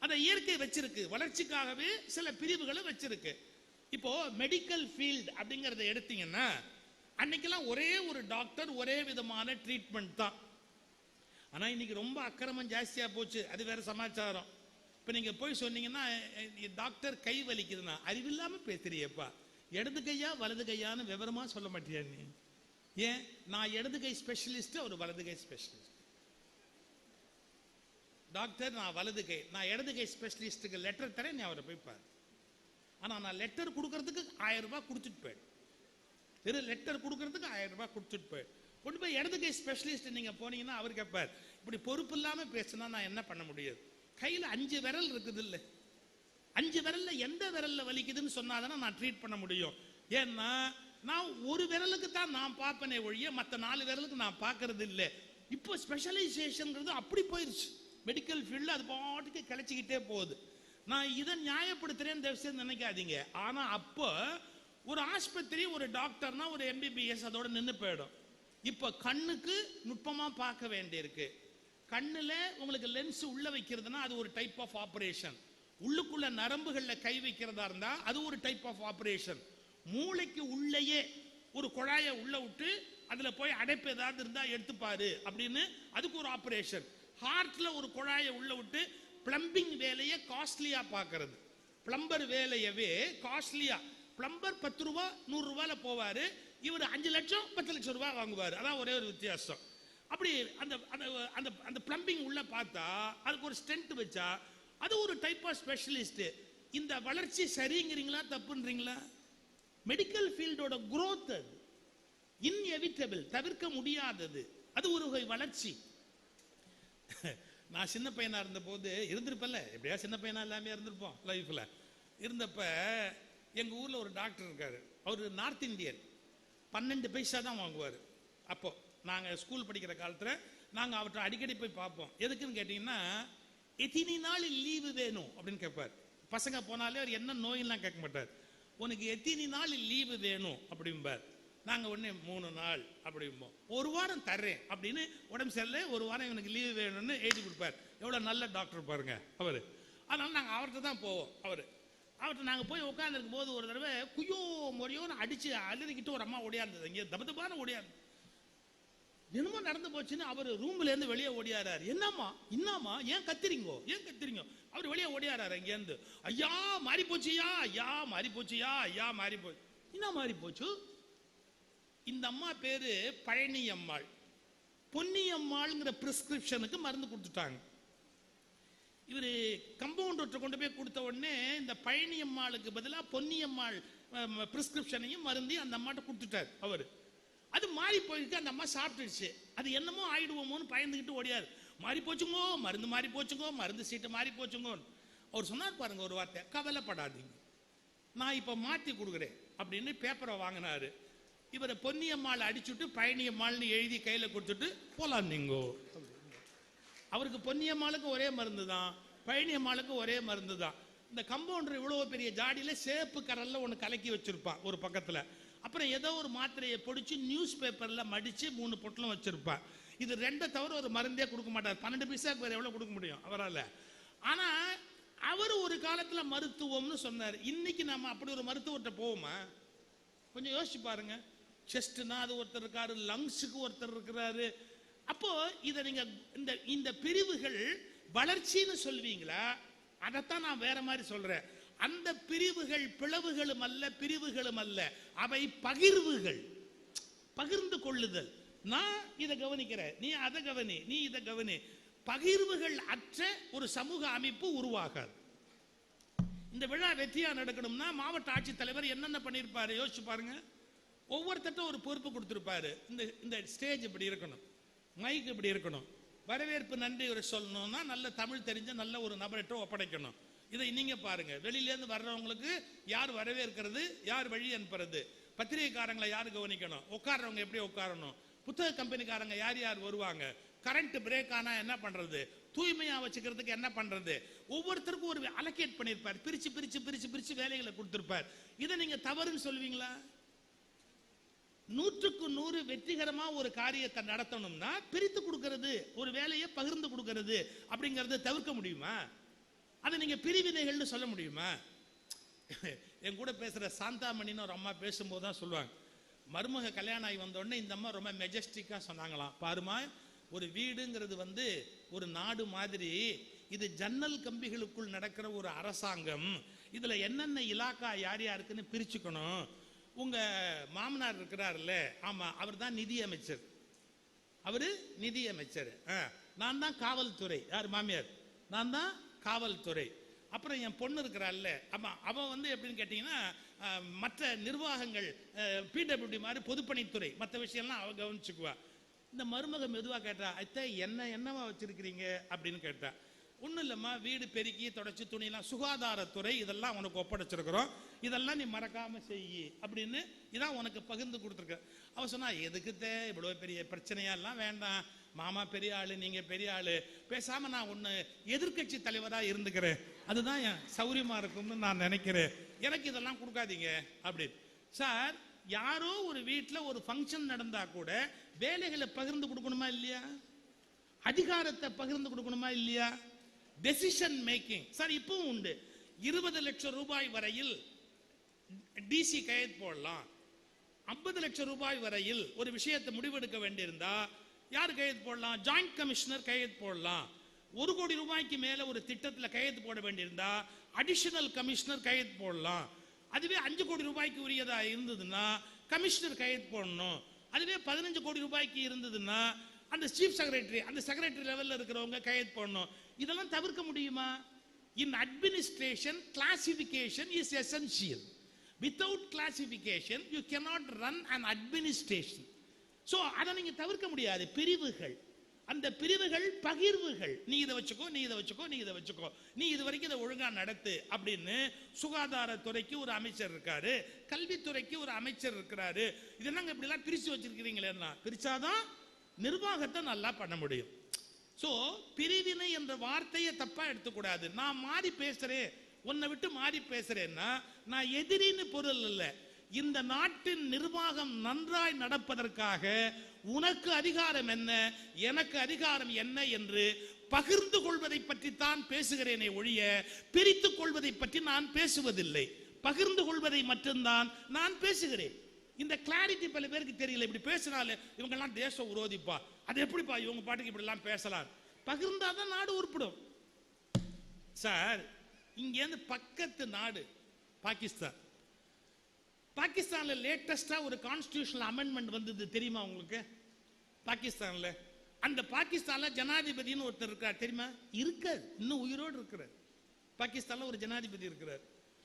அதை இயற்கை வச்சிருக்கு, வளர்ச்சிக்காகவே சில பிரிவுகளை வச்சிருக்கு. இப்போ மெடிக்கல் ஃபீல்ட் அப்படிங்கறத எடுத்தீங்கன்னா அன்னைக்கெல்லாம் ஒரே ஒரு டாக்டர், ஒரே விதமான ட்ரீட்மெண்ட் தான். ஆனா இன்னைக்கு ரொம்ப அக்கிரமம் ஜாஸ்தியா போச்சு, அது வேற சமாச்சாரம். இப்ப நீங்க போய் சொன்னீங்கன்னா டாக்டர் கை வலிக்குதுன்னா, அறிவில்லாம பேசுறியப்பா, இடது கையா வலது கையான்னு விவரமா சொல்ல மாட்டியா நீ? ஏன்? நான் இடது கை ஸ்பெஷலிஸ்ட், ஒரு வலது கை ஸ்பெஷலிஸ்ட். டாக்டர் நான் வலது கை, நான் இடது கை ஸ்பெஷலிஸ்டுக்கு லெட்டர் தரேன், நீ அவரை போய் பாரு. ஆனா நான் லெட்டர் கொடுக்கறதுக்கு 1000 ரூபாய் கொடுத்துட்டு போயிடு, வெறும் லெட்டர் கொடுக்கறதுக்கு 1000 ரூபாய் கொடுத்துட்டு போயிடு. கொண்டு போய் இடது கை ஸ்பெஷலிஸ்ட் நீங்க போனீங்கன்னா அவர் கேட்பார், இப்படி பொறுப்பு இல்லாம பேசினா நான் என்ன பண்ண முடியாது? கையில 5 விரல் இருக்குது இல்ல, 5 விரல்ல எந்த விரல்ல வலிக்குதுன்னு சொன்னாதானே நான் ட்ரீட் பண்ண முடியும். ஏன்னா நான் ஒரு விரலுக்கு தான் நான் பார்ப்பனே ஒழிய மற்ற 4 விரலுக்கு நான் பார்க்கறது இல்லை. இப்போ ஸ்பெஷலைசேஷன் அப்படி போயிருச்சு மெடிக்கல் ஃபீல்டு, அது பாட்டுக்கு கிளச்சிக்கிட்டே போகுது. நான் இதை நியாயப்படுத்துறேன்னு தயவுசெய்து நினைக்காதீங்க. ஆனா அப்போ ஒரு ஆஸ்பத்திரி ஒரு டாக்டர்னா ஒரு MBBS அதோட நின்று போயிடும். இப்ப கண்ணுக்கு நுட்பமா பார்க்க வேண்டியிருக்கு. கண்ணுல உங்களுக்கு லென்ஸ் உள்ள வைக்கிறதுனா அது ஒரு டைப் ஆஃப் ஆபரேஷன். உள்ளுக்குள்ள நரம்புகள்ல கை வைக்கிறதா இருந்தா அது ஒரு டைப் ஆஃப் ஆபரேஷன். மூளைக்கு உள்ளேயே ஒரு குழாயை உள்ள விட்டு அதுல போய் அடைப்பு ஏதாவது இருந்தா எடுத்துப்பாரு அப்படின்னு அதுக்கு ஒரு ஆபரேஷன். ஹார்ட்ல ஒரு குழாயை உள்ள விட்டு பிளம்பிங் வேலையை காஸ்ட்லியா பார்க்கறது. பிளம்பர் வேலையவே காஸ்ட்லியா. பிளம்பர் 10 ரூபா 100 ரூபாயில போவாரு, இவர் 5 லட்சம் 10 லட்சம் ரூபாய் வாங்குவார். அதான் ஒரே ஒரு வித்தியாசம். அப்படி அந்த அந்த அந்த பிளம்பிங் உள்ள பார்த்தா அதுக்கு ஒரு ஸ்டென்ட் வச்சா அது ஒரு டைப் ஆஃப் ஸ்பெஷலிஸ்ட். இந்த வளர்ச்சி சரிங்கிறீங்களா தப்புன்றீங்களா? மெடிக்கல் ஃபீல்டோட growth அது இன்எவிட்டபிள், தவிர்க்க முடியாதது. அது ஒரு வளர்ச்சி. நான் சின்ன பையனா இருந்த போது இருந்திருப்பல, எப்படியா சின்ன பையனா எல்லாமே இருந்திருப்போம் லைஃப்ல. இருந்தப்ப எங்க ஊர்ல ஒரு டாக்டர் இருக்காரு. அவர் நார்த் இந்தியன். 12 பைசா தான் வாங்குவார். அப்போ நாங்க ஸ்கூல் படிக்கிற காலத்துல நாங்க அவற்றை அடிக்கடி போய் பார்ப்போம். எதுக்குன்னு கேட்டீங்கன்னா, எத்தனை நாள் லீவு வேணும் அப்படின்னு கேட்பார். பசங்க போனாலே அவர் என்ன நோயெல்லாம் கேட்க மாட்டார். உனக்கு எத்தனை நாள் லீவு வேணும் அப்படிம்பார். நாங்க உடனே 3 நாள் அப்படிம்போம். 1 வாரம் தர்றேன் அப்படின்னு உடம்பு சரியில்லை 1 வாரம் இவனுக்கு லீவு வேணும்னு எழுதி கொடுப்பார். எவ்வளவு நல்ல டாக்டர் பாருங்க அவரு. அதனால நாங்க அவர்கிட்ட தான் போவோம். அவர்கிட்ட நாங்க போய் உட்கார்ந்துருக்கும் போது ஒரு தடவை குய்யோ முறையோன்னு அடிச்சு அழுதுகிட்டு ஒரு அம்மா ஓடியாருந்தது. இங்கே தபதபான ஓடியாரு. என்னமோ நடந்து போச்சுன்னு அவர் ரூம்ல இருந்து வெளியே ஓடியாராரு. என்னம்மா ஏன் கத்திரிங்கோ அவர் வெளியே ஓடியாராரு. இங்க இருந்து ஐயா மாறி போச்சுயா, ஐயா மாறி போச்சுயா, ஐயா மாறி போச்சு. என்ன மாறி போச்சு? இந்த அம்மா பேரு பழனி அம்மாள். பொன்னியம்மாள்ங்கிற பிரிஸ்கிரிப்ஷனுக்கு மருந்து கொடுத்துட்டாங்க. இவரு கம்பவுண்டர் கொண்டு போய் கொடுத்த உடனே இந்த பழனி அம்மாளுக்கு பதிலாக பொன்னியம்மாள் பிரிஸ்கிரிப்ஷனையும் மருந்தையும் அந்த அம்மாட்ட கொடுத்துட்டார் அவரு. அது மாறி போயிருக்கு. அந்த அம்மா சாப்பிட்டுடுச்சு. அது என்னமோ ஆயிடுவோமோன்னு பயந்துக்கிட்டு ஓடியாரு. மாறி போச்சுங்கோ, மருந்து மாறி போச்சுங்கோ, மருந்து சீட்டு மாறி போச்சுங்கோ. அவர் சொன்னார் பாருங்க ஒரு வார்த்தை, கவலைப்படாதீங்க, நான் இப்ப மாத்தி கொடுக்குறேன் அப்படின்னு பேப்பரை வாங்கினாரு. இவரை பொன்னியம்மாள் அடிச்சுட்டு பழனியம்மாள்னு எழுதி கையில கொடுத்துட்டு போலாம் நீங்கோ. அவருக்கு பொன்னியம்மாளுக்கு ஒரே மருந்து தான், பழனியம்மாளுக்கு ஒரே மருந்து தான். இந்த கம்பவுண்டர் இவ்வளவு பெரிய ஜாடியில சேப்பு கரல்ல ஒன்று கலக்கி வச்சிருப்பான் ஒரு பக்கத்துல. அப்புறம் ஏதோ ஒரு மாத்திரையை பொடிச்சு நியூஸ் பேப்பர்ல மடிச்சு 3 பொட்டலம் வச்சிருப்பான். இது 2 தவிர ஒரு மருந்தே கொடுக்க மாட்டார். 12 பைசாக்கு வேற எவ்வளவு கொடுக்க முடியும் அவரால்? ஆனா அவர் ஒரு காலத்துல மருத்துவம்னு சொன்னார். இன்னைக்கு நம்ம அப்படி ஒரு மருத்துவர்கிட்ட போவோமா? கொஞ்சம் யோசிச்சு பாருங்க. செஸ்ட்னா அது ஒருத்தர் இருக்காரு, லங்ஸுக்கு ஒருத்தர் இருக்கிறாரு. அப்போ இதை நீங்க இந்த பிரிவுகள் வளர்ச்சின்னு சொல்வீங்களா? அதைத்தான் நான் வேற மாதிரி சொல்றேன். அந்த பிரிவுகள் பிளவுகளும் அல்ல, பிரிவுகளும் அல்ல, அவை பகிர்வுகள், பகிர்ந்து கொள்ளுதல். நான் இதை கவனிக்கிறேன், நீ அதை கவனி, நீ இதை கவனி. பகிர்வுகள் அற்ற ஒரு சமூக அமைப்பு உருவாகாது. இந்த விழா வெற்றியா நடக்கணும்னா மாவட்ட ஆட்சித்தலைவர் என்னென்ன பண்ணியிருப்பாரு யோசிச்சு பாருங்க. ஒவ்வொருத்தட்டும் ஒரு பொறுப்பு கொடுத்திருப்பாரு. இந்த ஸ்டேஜ் இப்படி இருக்கணும், மைக் இப்படி இருக்கணும், வரவேற்பு நன்றி ஒரு சொல்லணும்னா நல்ல தமிழ் தெரிஞ்ச நல்ல ஒரு நபர்கிட்ட ஒப்படைக்கணும். இதை நீங்க பாருங்க. வெளியிலேருந்து வர்றவங்களுக்கு யார் வரவேற்கிறது, யார் வழி அனுப்புறது, பத்திரிகைக்காரங்களை யார் கவனிக்கணும், உட்கார்றவங்க எப்படி உட்காரணும், புத்தக கம்பெனிக்காரங்க யார் யார் வருவாங்க, கரண்ட் பிரேக் ஆனா என்ன பண்றது, தூய்மையா வச்சுக்கிறதுக்கு என்ன பண்றது, ஒவ்வொருத்தருக்கும் ஒரு அலோகேட் பண்ணிருப்பார். பிரிச்சு பிரிச்சு பிரிச்சு பிரிச்சு வேலைகளை கொடுத்திருப்பார். இதை நீங்க தவறுன்னு சொல்லுவீங்களா? 100க்கு 100 வெற்றிகரமா ஒரு காரியத்தை நடத்தணும்னா பிரித்து கொடுக்கிறது, ஒரு வேலையை பகிர்ந்து கொடுக்கிறது அப்படிங்கறத தவிர்க்க முடியுமா? அதை நீங்க பிரிவினைகள்னு சொல்ல முடியுமா? என் கூட பேசுற சாந்தாமணின்னு ஒரு அம்மா பேசும்போது தான் சொல்லுவாங்க, மருமக கல்யாணம் ஆகி வந்த உடனே இந்த அம்மா ரொம்ப மெஜஸ்டிக்கா சொன்னாங்களாம், பாருமா ஒரு வீடுங்கிறது ஒரு நாடு மாதிரி, இது ஜன்னல் கம்பிகளுக்குள் நடக்கிற ஒரு அரசாங்கம், இதுல என்னென்ன இலாக்கா யார் யாருக்குன்னு பிரிச்சுக்கணும். உங்க மாமனார் இருக்கிறார்ல, ஆமா அவர் தான் நிதி அமைச்சர், அவரு நிதி அமைச்சர், நான் தான் காவல்துறை, யார் மாமியார், நான் தான் காவல்துறை. அப்புறம் என் பொண்ணு இருக்கிறாள்ல, ஆமா அவன் எப்படின்னு கேட்டீங்கன்னா மற்ற நிர்வாகங்கள் பிடபிள்யூடி மாதிரி பொதுப்பணித்துறை, மற்ற விஷயம்லாம் அவ கவனிச்சுக்குவா. இந்த மருமக மெதுவா கேட்டா, அத்தை என்னவா வச்சிருக்கிறீங்க அப்படின்னு கேட்டா, ஒன்றும் இல்லைம்மா வீடு பெருக்கி தொடச்சி துணியெல்லாம் சுகாதாரத்துறை இதெல்லாம் உனக்கு ஒப்படைச்சிருக்கிறோம், இதெல்லாம் நீ மறக்காம செய்யி அப்படின்னு இதான் உனக்கு பகிர்ந்து கொடுத்துருக்க. அவ சொன்னா, எதுக்குத்தே இவ்வளோ பெரிய பிரச்சனையெல்லாம் வேண்டாம், மாமா பெரிய ஆளு, நீங்க பெரிய ஆளு, பேசாம நான் ஒன்று எதிர்கட்சி தலைவராக இருந்துக்கிறேன், அதுதான் என் சௌரியமா இருக்கும்னு நான் நினைக்கிறேன், எனக்கு இதெல்லாம் கொடுக்காதீங்க அப்படின்னு. சார், யாரோ ஒரு வீட்டில் ஒரு ஃபங்க்ஷன் நடந்தா கூட வேலைகளை பகிர்ந்து கொடுக்கணுமா இல்லையா? அதிகாரத்தை பகிர்ந்து கொடுக்கணுமா இல்லையா? டெசிஷன் மேக்கிங் சார் இப்பவும் உண்டு. 20 லட்சம் ரூபாய் வரையில் டிசி கையெழுத்து போடலாம். 50 லட்சம் ரூபாய் வரையில் ஒரு விஷயத்தை முடிவெடுக்க வேண்டியிருந்தா யார் கையெழுத்து போடலாம்? ஜாயிண்ட் கமிஷனர் கையெழுத்து போடலாம். 1 கோடி ரூபாய்க்கு மேல ஒரு திட்டத்தில் கையெழுத்து போட வேண்டியிருந்தா அடிஷனல் கமிஷனர் கையெழுத்து போடலாம். அதுவே 5 கோடி ரூபாய்க்கு உரியதா இருந்ததுன்னா கமிஷனர் கையெழுத்து போடணும். அதுவே 15 கோடி ரூபாய்க்கு இருந்ததுன்னா அந்த சீஃப் செக்ரட்டரி, அந்த செக்ரட்டரி லெவலில் இருக்கிறவங்க கையெழுத்து போடணும். இதெல்லாம் தவிர்க்க முடியுமா? இன் administration classification is essential. Without classification you cannot run an administration. So அதை நீங்க தவிர்க்க முடியாது. பிரிவுகள், அந்த பிரிவுகள் பகிர்வுகள். நீ இதை வச்சுக்கோ, நீ இதை வச்சுக்கோ, நீ இதை வச்சுக்கோ, நீ இது வரைக்கும் இதை ஒழுங்கா நடத்து அப்படின்னு சுகாதாரத்துறைக்கு ஒரு அமைச்சர் இருக்காரு, கல்வித்துறைக்கு ஒரு அமைச்சர் இருக்கிறாரு. இதெல்லாம் இப்படி எல்லாம் பிரிச்சு வச்சிருக்கிறீங்களேன்னா பிரிச்சாதான் நிர்வாகத்தை நல்லா பண்ண முடியும். சோ பிரிவினை என்ற வார்த்தையை தப்பா எடுத்துக்கூடாது. நான் மாறி பேசுறேன், உன்னை விட்டு மாறி பேசுறேன்னா நான் எதிரின்னு பொருள் இல்லை. இந்த நாட்டின் நிர்வாகம் நன்றாய் நடப்பதற்காக உனக்கு அதிகாரம் என்ன, எனக்கு அதிகாரம் என்ன என்று பகிர்ந்து கொள்வதை பற்றி தான் பேசுகிறேனே ஒழிய பிரித்துக் கொள்வதை பற்றி நான் பேசுவதில்லை. பகிர்ந்து கொள்வதை மட்டும்தான் நான் பேசுகிறேன். இந்த கிளாரிட்டி பல பேருக்கு தெரியல. இப்படி பேசினாலே இவங்க எல்லாம் தேச விரோதிப்பா, அது எப்படிப்பா இவங்க பாட்டுக்கு இப்படி எல்லாம் பேசலாம்? பகிர்ந்தாதான் நாடு உருப்படும். சார், இங்க பக்கத்து நாடு பாகிஸ்தான். பாகிஸ்தான்ல லேட்டஸ்டா ஒரு கான்ஸ்டிடியூஷனல் அமெண்ட்மெண்ட் வந்தது தெரியுமா உங்களுக்கு? பாகிஸ்தான்ல அந்த பாகிஸ்தான்ல ஜனாதிபதினு ஒருத்தர் இருக்கார் தெரியுமா? இருக்கார், இன்னும் உயிரோடு இருக்கிறார். பாகிஸ்தான்ல ஒரு ஜனாதிபதி இருக்கிறார்,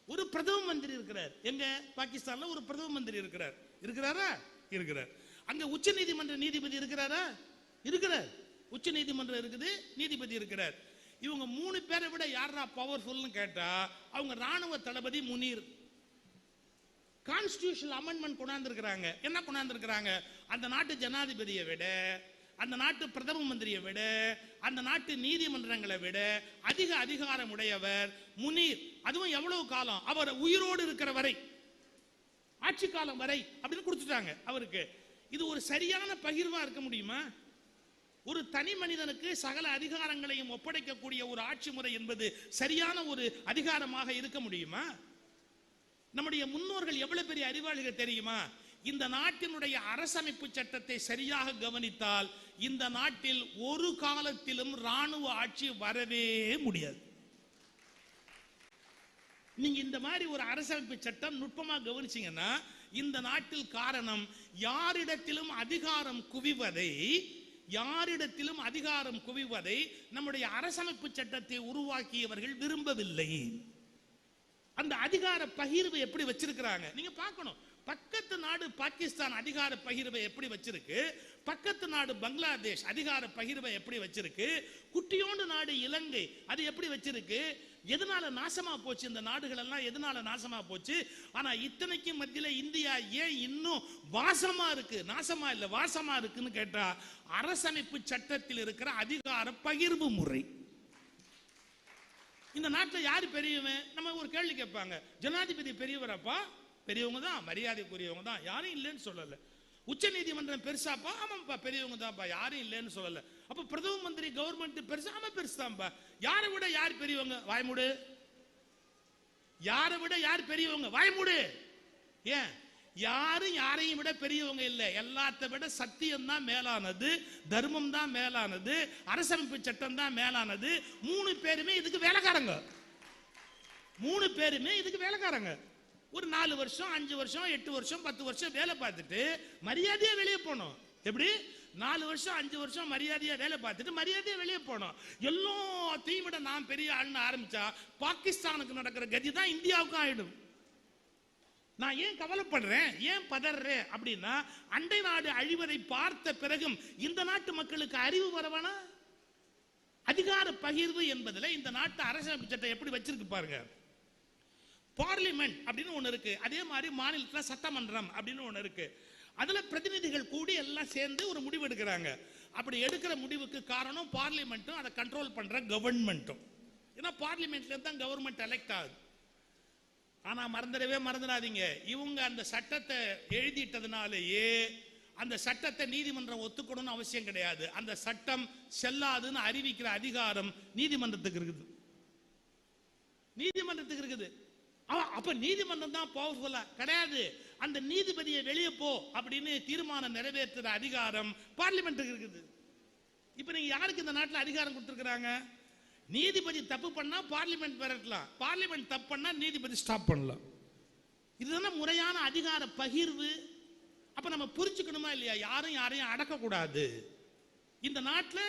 ஒரு பிரதம மந்திரி இருக்கிறார். எங்க பாகிஸ்தான்ல ஒரு பிரதம மந்திரி இருக்கிறார். இருக்கிறாரா? இருக்கிறார். அங்க உச்ச நீதிமன்ற நீதிபதி இருக்கிறாரா? இருக்கிறார். உச்ச நீதிமன்றம் இருக்குது, நீதிபதி இருக்கிறார். இவங்க 3 பேரை விட யாரா பவர்ஃபுல்னு கேட்டா அவங்க ராணுவ தளபதி முனீர். கான்ஸ்டிடியூஷனல் அமெண்ட்மெண்ட் கொண்டாந்துருக்கிறாங்க. என்ன கொண்டாந்துருக்கிறாங்க? அந்த நாட்டு ஜனாதிபதியை விட, அந்த நாட்டு பிரதம மந்திரியை விட, அந்த நாட்டு நீதிமன்றங்களை விட அதிக அதிகாரம் உடையவர் முனீர். அதுவும் எவ்வளவு காலம்? அவர் உயிரோடு இருக்கிற வரை, ஆட்சி காலம் வரை அப்படின்னு கொடுத்துட்டாங்க அவருக்கு. இது ஒரு சரியான பகிர்வா இருக்க முடியுமா? ஒரு தனி மனிதனுக்கு சகல அதிகாரங்களையும் ஒப்படைக்கக்கூடிய ஒரு ஆட்சி முறை என்பது சரியான ஒரு அதிகாரமாக இருக்க முடியுமா? நம்முடைய முன்னோர்கள் எவ்வளவு பெரிய அறிவாளிகள் தெரியுமா? இந்த நாட்டினுடைய அரசமைப்பு சட்டத்தை சரியாக கவனித்தால் இந்த நாட்டில் ஒரு காலத்திலும் ராணுவ ஆட்சி வரவே முடியாது. நீங்க இந்த மாதிரி ஒரு அரசமைப்பு சட்டம் நுட்பமா கவனிச்சீங்கன்னா இந்த நாட்டில் காரணம் யாரிடத்திலும் அதிகாரம் குவிவதை, யாரிடத்திலும் அதிகாரம் குவிவதை நம்முடைய அரசமைப்பு சட்டத்தை உருவாக்கியவர்கள் விரும்பவில்லை. அந்த அதிகார பகிர்வு எப்படி வச்சிருக்கிறாங்க நீங்க பார்க்கணும். பக்கத்து நாடு பாகிஸ்தான் அதிகார பகிர்வை எப்படி வச்சிருக்கு, பக்கத்து நாடு பங்களாதேஷ் அதிகார பகிர்வை எப்படி வச்சிருக்கு, குட்டியோண்டு நாடு இலங்கை அது எப்படி வச்சிருக்கு. எதனால நாசமா போச்சு இந்த நாடுகள் எல்லாம்? எதனால நாசமா போச்சு? ஆனா இத்தனைக்கு மத்தியில இந்தியா ஏன் இன்னும் வாசமா இருக்கு? நாசமா இல்ல, வாசமா இருக்குன்னு கேட்டா அரசமைப்பு சட்டத்தில் இருக்கிற அதிகார பகிர்வு முறை. இந்த நாட்டில் யாரு பெரியவன்? நம்ம ஒரு கேள்வி கேட்பாங்க, ஜனாதிபதி பெரியவரப்பா? பெரியவங்க தான், மரியாதைக்குரியவங்க தான், யாரும் இல்லைன்னு சொல்லல. உச்ச நீதிமன்றம் பெருசாப்பா? ஆமாப்பா பெரியவங்க தான்ப்பா, யாரும் இல்லைன்னு சொல்லல. அப்ப பிரதம மந்திரி கவர்மெண்ட் பெருசா? ஆமா பெருசுதான்ப்பா. யாரை விட யார் பெரியவங்க? வாய்மூடு. யாரை விட யார் பெரியவங்க? வாய்மூடு. ஏன்? யாரும் யாரையும் விட பெரியவங்க இல்லை. எல்லாத்த விட சத்தியம் தான் மேலானது, தர்மம் தான் மேலானது, அரசமைப்பு சட்டம் தான் மேலானது. 3 பேருமே இதுக்கு வேலைக்காரங்க. 3 பேருமே இதுக்கு வேலைக்காரங்க. ஒரு 4 வருஷம் 5 வருஷம் 8 வருஷம் 10 வருஷம் வேலை பார்த்துட்டு மரியாதையா வெளியே போனோம். எப்படி? 4 வருஷம் 5 வருஷம் மரியாதையா வேலை பார்த்துட்டு மரியாதையா வெளியே போனோம். எல்லாத்தையும் விட நான் பெரிய ஆள்னு ஆரம்பிச்சா பாகிஸ்தானுக்கு நடக்கிற கதி தான் இந்தியாவுக்கும் ஆயிடும். நான் ஏன் கவலைப்படுறேன், ஏன் பதறேன் அப்படின்னா, அண்டை நாடு அழிவதை பார்த்த பிறகும் இந்த நாட்டு மக்களுக்கு அறிவு வரவனா? அதிகார பகிர்வு என்பதில் இந்த நாட்டு அரசியலமைப்பு சட்டம் எப்படி வச்சிருக்கு பாருங்க. பார்லிமெண்ட் அப்படின்னு ஒண்ணு இருக்கு, அதே மாதிரி மாநிலத்தில் சட்டமன்றம் அப்படின்னு ஒண்ணு இருக்கு. அதுல பிரதிநிதிகள் கூடி எல்லாம் சேர்ந்து ஒரு முடிவு எடுக்கிறாங்க. அப்படி எடுக்கிற முடிவுக்கு காரணம் பார்லிமெண்ட்டும் அதை கண்ட்ரோல் பண்ற கவர்மெண்ட்டும். ஏன்னா பார்லிமெண்ட்ல தான் கவர்மெண்ட் எலெக்ட் ஆகுது. ஆனா மறந்துடாதீங்க, இவங்க அந்த சட்டத்தை எழுதிட்டதுனாலேயே அந்த சட்டத்தை நீதிமன்றம் ஒத்துக்கணும்னு அவசியம் கிடையாது. அந்த சட்டம் செல்லாதுன்னு அறிவிக்கிற அதிகாரம் நீதிமன்றத்துக்கு இருக்குது. அப்ப நீதிமன்றம் தான் பவர்ஃபுல்லா கிடையாது. அந்த நீதிபதியை வெளியே போ அப்படின்னு தீர்மானம் நிறைவேற்றுற அதிகாரம் பார்லிமெண்ட்டுக்கு இருக்குது. இப்ப நீங்க யாருக்கு இந்த நாட்டில் அதிகாரம் கொடுத்திருக்கிறாங்க? நீதிபதி தப்பு பண்ணா பார்லிமெண்ட் விரட்டலாம், பார்லிமெண்ட் தப்பு பண்ணா நீதிபதி ஸ்டாப் பண்ணலாம். இதுதான் முறையான அதிகார பகிர்வு. அப்ப நம்ம புரிஞ்சுக்கணுமா இல்லையா? யாரையும் அடக்க கூடாது. இந்த நாட்டில்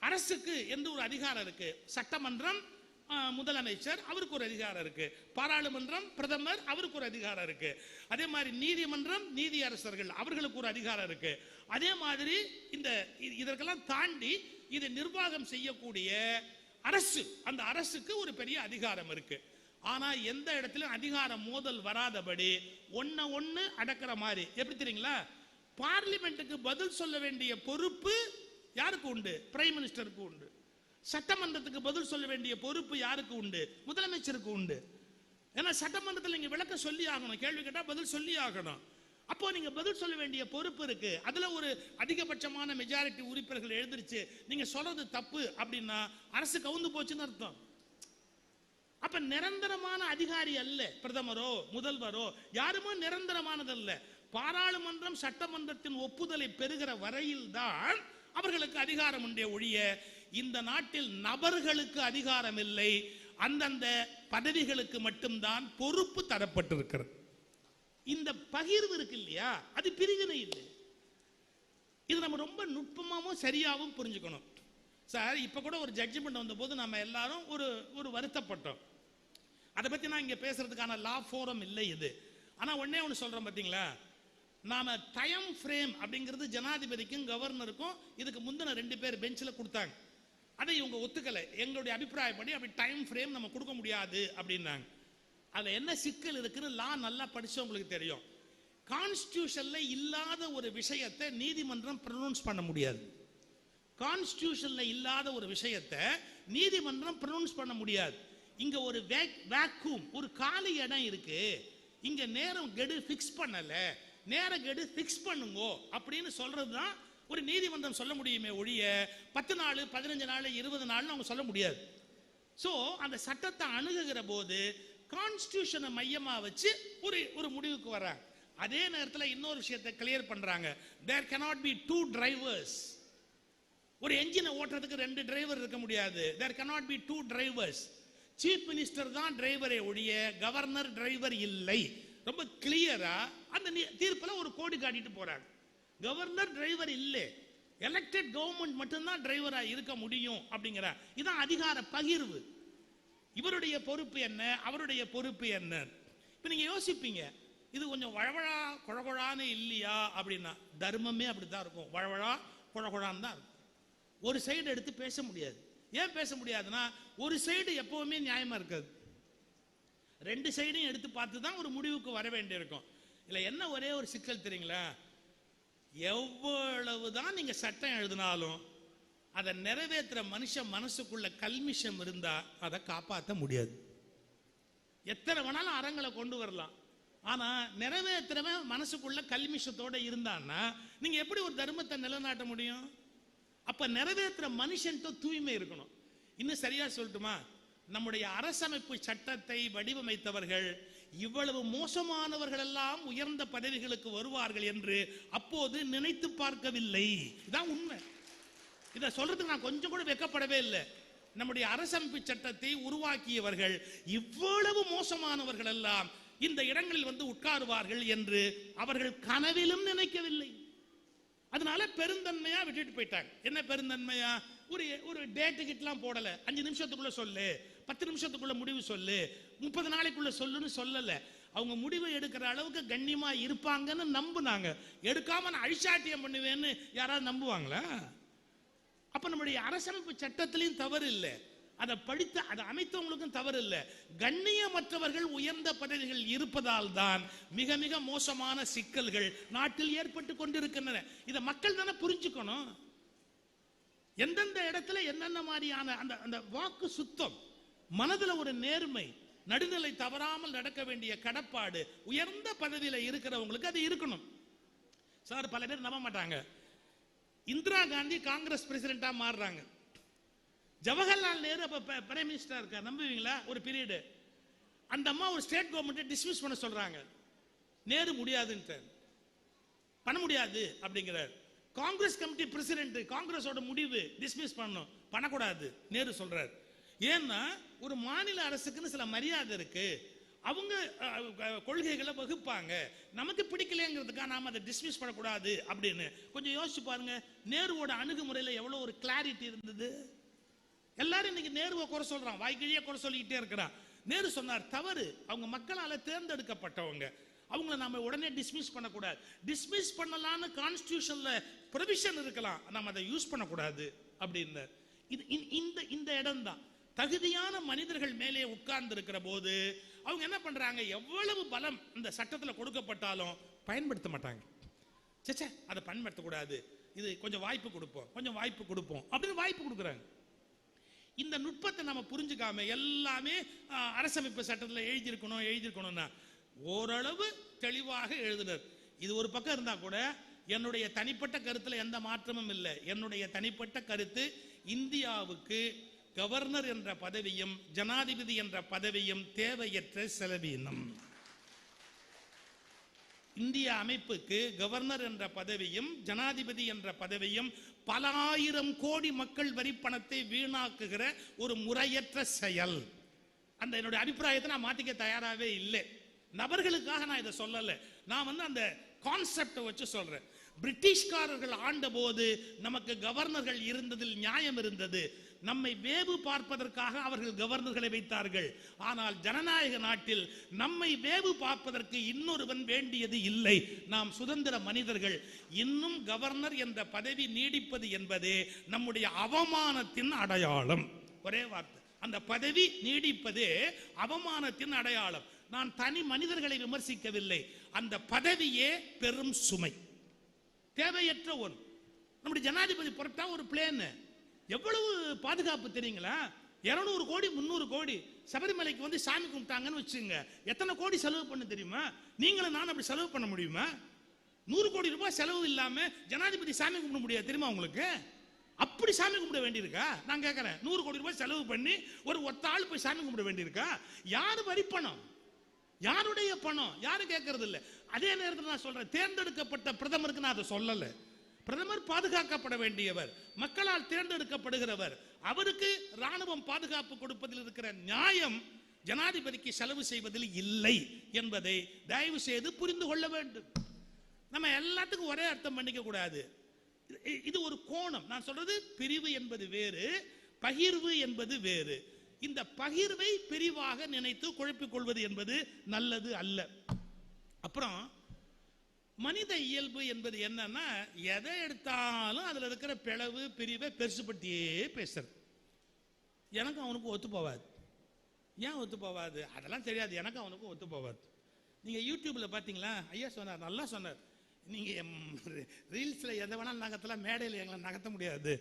அரசுக்கு எந்த ஒரு அதிகாரம் இருக்கு? சட்டமன்றம், முதலமைச்சர் அவருக்கு ஒரு அதிகாரம் இருக்கு, பாராளுமன்றம் பிரதமர் அவருக்கு ஒரு அதிகாரம் இருக்கு, அதே மாதிரி நீதிமன்றம் நீதியரசர்கள் அவர்களுக்கு ஒரு அதிகாரம் இருக்கு. அதே மாதிரி இதற்கெல்லாம் தாண்டி இதை நிர்வாகம் செய்யக்கூடிய அரசு, அந்த அரசுக்கு ஒரு பெரிய அதிகாரம் இருக்கு. ஆனா எந்த இடத்துல அதிகார மோதல் வராதபடி ஒண்ணு அடக்கிற மாதிரி. எப்படி தெரியுங்களா? பார்லிமெண்ட்டுக்கு பதில் சொல்ல வேண்டிய பொறுப்பு யாருக்கு உண்டு? பிரைம் மினிஸ்டருக்கு உண்டு. சட்டமன்றத்துக்கு பதில் சொல்ல வேண்டிய பொறுப்பு யாருக்கு உண்டு? முதலமைச்சருக்கு உண்டு. ஏன்னா சட்டமன்றத்தில் நீங்க விளக்க சொல்லி ஆகணும், கேள்வி கேட்டா பதில் சொல்லி ஆகணும். அப்போ நீங்க பதில் சொல்ல வேண்டிய பொறுப்பு இருக்கு. அதுல ஒரு அதிகபட்சமான மெஜாரிட்டி உறுப்பினர்கள் எழுந்திருச்சு நீங்க சொல்றது தப்பு அப்படின்னா அரசு கவுந்து போச்சுன்னு அர்த்தம். அப்ப நிரந்தரமான அதிகாரி அல்ல பிரதமரோ முதல்வரோ, யாருமோ நிரந்தரமானது அல்ல. பாராளுமன்றம் சட்டமன்றத்தின் ஒப்புதலை பெறுகிற வரையில் தான் அவர்களுக்கு அதிகாரம் உண்டே ஒழிய இந்த நாட்டில் நபர்களுக்கு அதிகாரம் இல்லை. அந்தந்த பதவிகளுக்கு மட்டும்தான் பொறுப்பு தரப்பட்டிருக்கிறது. இந்த பகிர்வு இருக்கு இல்லையா, அது பிரிவினை இல்லை. இது நம்ம ரொம்ப நுட்பமாகவும் சரியாகவும் புரிஞ்சுக்கணும். சார் இப்ப கூட ஒரு ஜட்ஜ்மெண்ட் வந்த போது நம்ம எல்லாரும் ஒரு வருத்தப்பட்டோம். அதை பத்தி நான் இங்க பேசுறதுக்கான லா ஃபோரம் இல்லை இது. ஆனா ஒன்னே ஒன்று சொல்றோம் பாத்தீங்களா, நாம டைம் ஃப்ரேம் அப்படிங்கிறது ஜனாதிபதிக்கும் கவர்னருக்கும் இதுக்கு முந்தின 2 பேர் பெஞ்சில் கொடுத்தாங்க. அதை இவங்க ஒத்துக்கலை. எங்களுடைய அபிப்பிராயப்படி அப்படி டைம் ஃப்ரேம் நம்ம கொடுக்க முடியாது அப்படின்னாங்க. அதுல என்ன சிக்கல் இருக்குன்னு லா நல்லா படிச்சவங்களுக்கு தெரியும். கான்ஸ்டிடியூஷன்ல இல்லாத ஒரு விஷயத்தை நீதிமன்றம் ப்ரொனவுன்ஸ் பண்ண முடியாது. கான்ஸ்டிடியூஷன்ல இல்லாத ஒரு விஷயத்தை நீதிமன்றம் ப்ரொனவுன்ஸ் பண்ண முடியாது. இங்க ஒரு வேக்கூம், ஒரு காலி இடம் இருக்கு, இங்க நேரம் கெடு ஃபிக்ஸ் பண்ணல, நேர கெடு ஃபிக்ஸ் பண்ணுங்க அப்படின்னு சொல்றதுதான் ஒரு நீதிமன்றம் சொல்ல முடியுமே ஒழிய 10 நாள் 15 நாள் 20 நாள் அவங்க சொல்ல முடியாது. சோ அந்த சட்டத்தை அணுகுகிற போது கான்ஸ்டிடியூஷனை மையமா வச்சு ஒரு முடிவுக்கு வர்றாங்க. அதே நேரத்தில் இன்னொரு விஷயத்தை கிளியர் பண்றாங்க. there cannot be 2 drivers. ஒரு என்ஜினை ஓட்டுறதுக்கு 2 டிரைவர் இருக்க முடியாது. there cannot be 2 drivers. Chief minister தான் டிரைவரே ஒழிய கவர்னர் டிரைவர் இல்லை. ரொம்ப கிளியரா அந்த தீர்ப்புல ஒரு கோடி காட்டிட்டு போறாங்க. கவர்னர் டிரைவர் இல்லை, எலெக்டட் கவர்மெண்ட் மட்டும்தான் டிரைவரா இருக்க முடியும் அப்படிங்கிற இதான் அதிகார பகிர்வு. இவருடைய பொறுப்பு என்ன, அவருடைய பொறுப்பு என்ன? இப்ப நீங்க யோசிப்பீங்க, இது கொஞ்சம் வழவழா குழகுழான்னு இல்லையா அப்படின்னா, தர்மமே அப்படித்தான் இருக்கும். வழவழா குழகுழான்னு தான் இருக்கும். ஒரு சைடு எடுத்து பேச முடியாது. ஏன் பேச முடியாதுன்னா, ஒரு சைடு எப்பவுமே நியாயமா இருக்காது. 2 சைடையும் எடுத்து பார்த்து தான் ஒரு முடிவுக்கு வர வேண்டியிருக்கும். இல்ல என்ன ஒரே ஒரு சிக்கல் தெரியுங்களா, எவ்வளவுதான் நீங்க சட்டம் எழுதினாலும் அதை நிறைவேற்ற மனுஷன் மனசுக்குள்ள கல்மிஷம் இருந்தா அதை காப்பாற்ற முடியாது. எத்தனை வேணாலும் அறங்களை கொண்டு வரலாம், ஆனா நிறைவேற்றவன் மனசுக்குள்ள கல்மிஷத்தோட இருந்தான்னா நீங்க எப்படி ஒரு தர்மத்தை நிலைநாட்ட முடியும்? அப்ப நிறைவேற்ற மனுஷன் தூய்மை இருக்கணும். இன்னும் சரியா சொல்லட்டுமா, நம்முடைய அரசமைப்பு சட்டத்தை வடிவமைத்தவர்கள் இவ்வளவு மோசமானவர்கள் எல்லாம் உயர்ந்த பதவிகளுக்கு வருவார்கள் என்று அப்போது நினைத்து பார்க்கவில்லை. இதான் உண்மை. இதை சொல்றதுக்கு நான் கொஞ்சம் கூட வெக்கப்படவே இல்லை. நம்முடைய அரசமைப்பு சட்டத்தை உருவாக்கியவர்கள் இவ்வளவு மோசமானவர்கள் எல்லாம் இந்த இடங்களில் வந்து உட்காருவார்கள் என்று அவர்கள் கனவிலும் நினைக்கவில்லை. அதனால பெருந்தன்மையா விட்டுட்டு போயிட்டாங்க. என்ன பெருந்தன்மையா? ஒரு டேட்டு கிட்டலாம் போடல. 5 நிமிஷத்துக்குள்ள சொல்லு, 10 நிமிஷத்துக்குள்ள முடிவு சொல்லு, 30 நாளைக்குள்ள சொல்லுன்னு சொல்லல. அவங்க முடிவு எடுக்கிற அளவுக்கு கண்ணியமா இருப்பாங்கன்னு நம்புனாங்க. எடுக்காம நான் அழிச்சாட்டியம் பண்ணுவேன்னு யாராவது நம்புவாங்களா? அப்ப நம்முடைய அரசமைப்பு சட்டத்திலையும் தவறு இல்லை, அதை அமைத்தவங்களுக்கும் தவறு இல்லை. கண்ணியமற்றவர்கள் உயர்ந்த பதவிகள் இருப்பதால் தான் மிக மிக மோசமான சிக்கல்கள் நாட்டில் ஏற்பட்டு கொண்டிருக்கின்றன. இதை மக்கள் தானே புரிஞ்சுக்கணும். எந்தெந்த இடத்துல என்னென்ன மாதிரியான அந்த வாக்கு சுத்தம், மனதுல ஒரு நேர்மை, நடுநிலை தவறாமல் நடக்க வேண்டிய கடப்பாடு உயர்ந்த பதவியில் இருக்கிறவங்களுக்கு அது இருக்கணும். சார் பல பேர் நம்ப மாட்டாங்க. இந்திரா காந்தி காங்கிரஸ் பிரசிடென்டா மாறுறாங்க. ஜவஹர்லால் நேரு அப்ப பிரைம் மினிஸ்டரா இருக்கார். நம்புவீங்களா? ஒரு பீரியடு அந்த அம்மா ஒரு ஸ்டேட் கவர்மெண்ட்டை டிஸ்மிஸ் பண்ண சொல்றாங்க. நேரு முடியாதுன்னு, பண்ண முடியாது அப்படிங்கிறார். காங்கிரஸ் கமிட்டி பிரசிடென்ட், காங்கிரஸோட முடிவு டிஸ்மிஸ் பண்ணணும், பண்ணக்கூடாது நேரு சொல்றார். ஏன்னா ஒரு மாநில அரசுக்குன்னு சில மரியாதை இருக்கு, அவங்க கொள்கைகளை வகுப்பாங்க, நமக்கு பிடிக்கலங்கிறதுக்காக நாம அதை டிஸ்மிஸ் பண்ணக்கூடாது அப்படின்னு. கொஞ்சம் யோசிச்சு பாருங்க, நேருவோட அணுகுமுறையில் எவ்வளவு ஒரு கிளாரிட்டி இருந்தது. எல்லாரும் இன்னைக்கு நேருவை குறை சொல்றான், வாய்க்கிழியே குறை சொல்லிக்கிட்டே இருக்கிறான். நேரு சொன்னார் தவறு, அவங்க மக்களால் தேர்ந்தெடுக்கப்பட்டவங்க, அவங்கள நாம உடனே டிஸ்மிஸ் பண்ணக்கூடாது. டிஸ்மிஸ் பண்ணலான்னு கான்ஸ்டிடியூஷன்ல ப்ரொவிஷன் இருக்கலாம், நம்ம அதை யூஸ் பண்ணக்கூடாது அப்படின்னு. இந்த இடம் தான் தகுதியான மனிதர்கள் மேலே உட்கார்ந்து இருக்கிற போது அவங்க என்ன பண்றாங்க, எவ்வளவு பலம் இந்த சட்டத்தில் கொடுக்கப்பட்டாலும் பயன்படுத்த மாட்டாங்க. சேச்சே அதை பயன்படுத்தக்கூடாது, இது கொஞ்சம் வாய்ப்பு கொடுப்போம், கொஞ்சம் வாய்ப்பு கொடுப்போம் அப்படின்னு வாய்ப்பு கொடுக்குறாங்க. இந்த நுட்பத்தை நம்ம புரிஞ்சுக்காம எல்லாமே அரசமைப்பு சட்டத்தில் எழுதியிருக்கணும்னா ஓரளவு தெளிவாக எழுதினர். இது ஒரு பக்கம் இருந்தா கூட என்னுடைய தனிப்பட்ட கருத்துல எந்த மாற்றமும் இல்லை. என்னுடைய தனிப்பட்ட கருத்து, இந்தியாவுக்கு கவர்னர் என்ற பதவியும் ஜனாதிபதி என்ற பதவியும் தேவையற்ற செலவீனம். இந்திய அமைப்புக்கு கவர்னர் என்ற பதவியும் ஜனாதிபதி என்ற பதவியும் பல ஆயிரம் கோடி மக்கள் வரி பணத்தை வீணாக்குகிற ஒரு முறையற்ற செயல். அந்த என்னுடைய அபிப்பிராயத்தை நான் மாத்திக்க தயாராகவே இல்லை. நபர்களுக்காக நான் இதை சொல்லல, நான் அந்த கான்செப்டை வச்சு சொல்றேன். பிரிட்டிஷ்காரர்கள் ஆண்ட போது நமக்கு கவர்னர்கள் இருந்ததில் நியாயம் இருந்தது. நம்மை வேவு பார்ப்பதற்காக அவர்கள் கவர்னர்களை வைத்தார்கள். ஆனால் ஜனநாயக நாட்டில் நம்மை வேவு பார்ப்பதற்கு இன்னொருவன் வேண்டியது இல்லை. நாம் சுதந்திர மனிதர்கள். இன்னும் கவர்னர் என்ற பதவி நீடிப்பது என்பதே நம்முடைய அவமானத்தின் அடையாளம். ஒரே வார்த்தை, அந்த பதவி நீடிப்பதே அவமானத்தின் அடையாளம். நான் தனி மனிதர்களை விமர்சிக்கவில்லை, அந்த பதவியே பெரும் சுமை, தேவையற்ற ஒன்று. நம்முடைய ஜனாதிபதி புறப்பட்டா ஒரு பிளேன், எவ்வளவு பாதுகாப்பு தெரியுங்களா? 200 கோடி 300 கோடி சபரிமலைக்கு வந்து சாமி கும்பிட்டாங்கன்னு வச்சுங்க, எத்தனை கோடி செலவு பண்ண தெரியுமா? நீங்களும் நான் அப்படி செலவு பண்ண முடியுமா? 100 கோடி ரூபாய் செலவு இல்லாம ஜனாதிபதி சாமி கும்பிட முடியாது தெரியுமா உங்களுக்கு? அப்படி சாமி கும்பிட வேண்டியிருக்கா? நான் கேட்கிறேன், 100 கோடி ரூபாய் செலவு பண்ணி ஒரு ஒத்த ஆள் போய் சாமி கும்பிட வேண்டியிருக்கா? யாரு வரி பணம், யாருடைய பணம், யாரும் கேட்கறது இல்லை. அதே நேரத்தில் நான் சொல்றேன், தேர்ந்தெடுக்கப்பட்ட பிரதமருக்கு நான் அதை சொல்லல. பிரதமர் பாதுகாக்கப்பட வேண்டியவர், மக்களால் தேர்ந்தெடுக்கப்படுகிறவர். அவருக்கு ராணுவம் பாதுகாப்பு கொடுப்பதில் இருக்கிற நியாயம் ஜனாதிபதிக்கு செலவு செய்வதில் இல்லை என்பதை தயவு செய்து புரிந்து கொள்ள வேண்டும். நம்ம எல்லாத்துக்கும் ஒரே அர்த்தம் பண்ணிக்க கூடாது. இது ஒரு கோணம். நான் சொல்றது பிரிவு என்பது வேறு, பகிர்வு என்பது வேறு. இந்த பகிர்வை பிரிவாக நினைத்து குழப்பிக் கொள்வது என்பது நல்லது அல்ல. அப்புறம் மனித இயல்பு என்பது என்னன்னா, எதை எடுத்தாலும் அதுல இருக்கிற பிளவு பிரிவை பெருசுபடுத்தியே பேசுறது. எனக்கு அவனுக்கு ஒத்து போவாது. ஏன் ஒத்து போவாது? அதெல்லாம் தெரியாது, எனக்கு அவனுக்கு ஒத்து போவாது. நீங்க யூடியூப்ல பாத்தீங்களா? ஐயா சொன்னார், நல்லா சொன்னார், நீங்க ரீல்ஸ்ல எதை வேணாலும் நகர்த்தலாம், மேடையில் எங்களை நகர்த்த முடியாது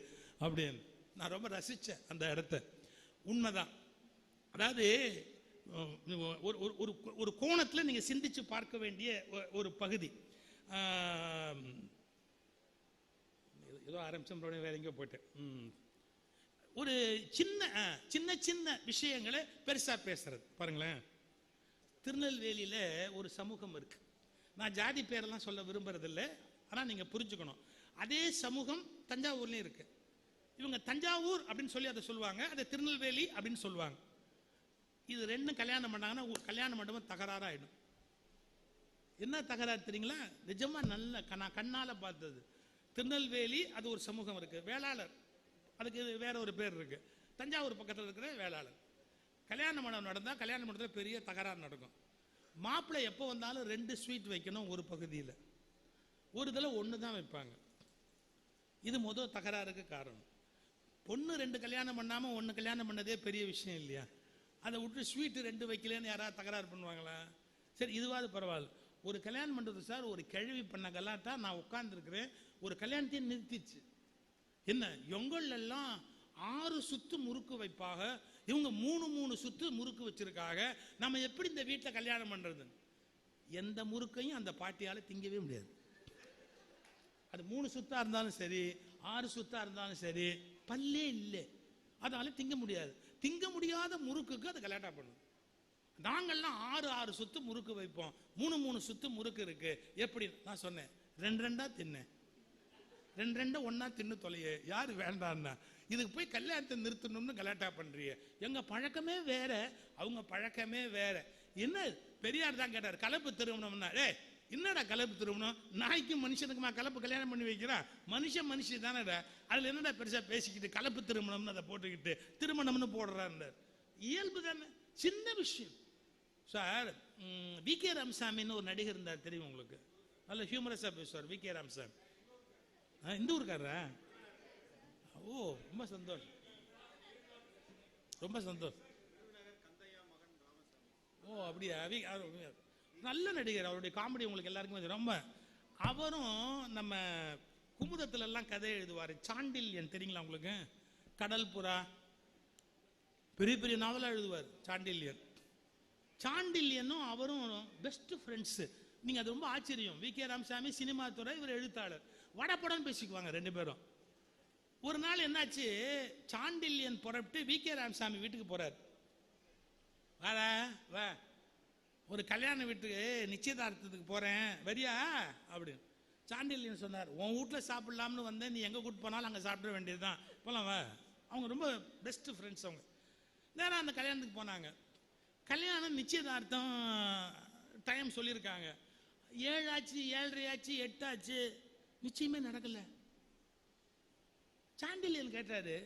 அப்படின்னு. நான் ரொம்ப ரசிச்சேன் அந்த இடத்த. உண்மைதான். அதாவது ஒரு கோணத்தில் நீங்க சிந்திச்சு பார்க்க வேண்டிய ஒரு பகுதி. ஏதோ ஆரம்பிச்சோம், வேற எங்கேயோ போயிட்டேன். ஒரு சின்ன சின்ன விஷயங்களை பெருசா பேசுறது பாருங்களேன். திருநெல்வேலியில ஒரு சமூகம் இருக்கு. நான் ஜாதி பேரெல்லாம் சொல்ல விரும்புறதில்லை, ஆனா நீங்க புரிஞ்சுக்கணும். அதே சமூகம் தஞ்சாவூர்லயும் இருக்கு. இவங்க தஞ்சாவூர் அப்படின்னு சொல்லி அதை சொல்லுவாங்க, அதை திருநெல்வேலி அப்படின்னு சொல்லுவாங்க. இது ரெண்டும் கல்யாணம் பண்ணாங்கன்னா கல்யாண மண்டபம் தகராறாயிடும். என்ன தகராறு தெரியுங்களா? நிஜமா நல்ல நான் கண்ணால பார்த்தது. திருநெல்வேலி அது ஒரு சமூகம் இருக்கு, வேளாளர், அதுக்கு வேற ஒரு பேர் இருக்கு. தஞ்சாவூர் பக்கத்தில் இருக்கிற வேளாளர். கல்யாண மண்டபம் நடந்தா கல்யாண மண்டபத்தில் பெரிய தகராறு நடக்கும். மாப்பிள்ளை எப்போ வந்தாலும் 2 ஸ்வீட் வைக்கணும் ஒரு பகுதியில், ஒரு இதில் 1 தான் வைப்பாங்க. இது முதல் தகராறுக்கு காரணம். பொண்ணு 2 கல்யாணம் பண்ணாம 1 கல்யாணம் பண்ணதே பெரிய விஷயம் இல்லையா? அதை விட்டு ஸ்வீட்டு 2 வைக்கலன்னு யாராவது தகராறு பண்ணுவாங்களா? சரி, இதுவாது பரவாயில்ல. ஒரு கல்யாணம் பண்றது சார், ஒரு கேள்வி பண்ண கலாட்டா நான் உட்கார்ந்துருக்கிறேன், ஒரு கல்யாணத்தையும் நிறுத்திச்சு. என்ன எங்கள் எல்லாம் 6 சுத்து முறுக்கு வைப்பாக, இவங்க 3 சுத்து முறுக்கு வச்சிருக்காங்க. நம்ம எப்படி இந்த வீட்டில் கல்யாணம் பண்றது? எந்த முறுக்கையும் அந்த பாட்டியால திங்கவே முடியாது. அது 3 சுத்தா இருந்தாலும் சரி, 6 சுத்தா இருந்தாலும் சரி, பல்லே இல்லை, அதனால திங்க முடியாது. திங்க முடியாத முறுக்குக்கு அது கலாட்டா பண்ணும். நாங்கள்லாம் 6 சுத்து முறுக்கு வைப்போம், 3 சுத்து முறுக்கு இருக்கு. எப்படி? நான் சொன்னேன், 2 தின்னேன், 2 ஒன்னா தின்னு தொலைய, யாரு வேண்டான்னா? இதுக்கு போய் கல்யாணத்தை நிறுத்தணும்னு கலாட்டா பண்றிய. எங்க பழக்கமே வேற, அவங்க பழக்கமே வேற. என்ன பெரியார் தான் கேட்டார், கலப்பு திருமணம்னா. என்னடா கலப்பு திருமணம்? நாய்க்கும் மனுஷனுக்குமா கலப்பு கல்யாணம் பண்ணி வைக்கிறா? மனுஷி தானடா, அதுல என்னடா பெருசா பேசிக்கிட்டு கலப்பு திருமணம்னு அதை போட்டுக்கிட்டு திருமணம்னு போடுறாரு. இயல்பு தானே, சின்ன விஷயம். Sir, VK. ராமசாமின்னு ஒரு நடிகர் இருந்தார், தெரியும் உங்களுக்கு? நல்ல ஹியூமரஸா பேசுவார் வி.கே. ராமசாமி. இந்த ஊருக்காரரா? ஓ, ரொம்ப சந்தோஷம், ரொம்ப சந்தோஷம். ஓ அப்படியா? நல்ல நடிகர், அவருடைய காமெடி உங்களுக்கு எல்லாருக்குமே ரொம்ப. அவரும் நம்ம குமுதத்துல எல்லாம் கதை எழுதுவார். சாண்டில்யன் தெரியுங்களா உங்களுக்கு? கடல் புறா, பெரிய பெரிய நாவலா எழுதுவார் சாண்டில்யன். சாண்டில்யனும் அவரும் பெஸ்ட் ஃப்ரெண்ட்ஸ். நீங்க அது ரொம்ப ஆச்சரியம். வி.கே. ராமசாமி சினிமா துறை, இவர் எழுத்தாளர். வடப்படம் பேசிக்குவாங்க 2 பேரும். ஒரு நாள் என்னாச்சு, சாண்டில்யன் புறப்பட்டு வி.கே. ராமசாமி வீட்டுக்கு போறார். வா, ஒரு கல்யாண வீட்டுக்கு நிச்சயதார்த்தத்துக்கு போறேன், வரியா அப்படின்னு. சாண்டில்யன் சொன்னார், உன் வீட்டில் சாப்பிடலாம்னு வந்தேன், நீ எங்கே கூட்டு போனாலும் அங்கே சாப்பிட வேண்டியதுதான், போலாம் வா. அவங்க ரொம்ப பெஸ்ட் ஃப்ரெண்ட்ஸ். அவங்க நேரம் அந்த கல்யாணத்துக்கு போனாங்க. கல்யாணம் நிச்சயதார்த்தம் டைம் சொல்லியிருக்காங்க. 7 ஆச்சு, 7:30 ஆச்சு, 8 ஆச்சு, நிச்சயமே நடக்கல. சாண்டில்யன் கேட்டாரு,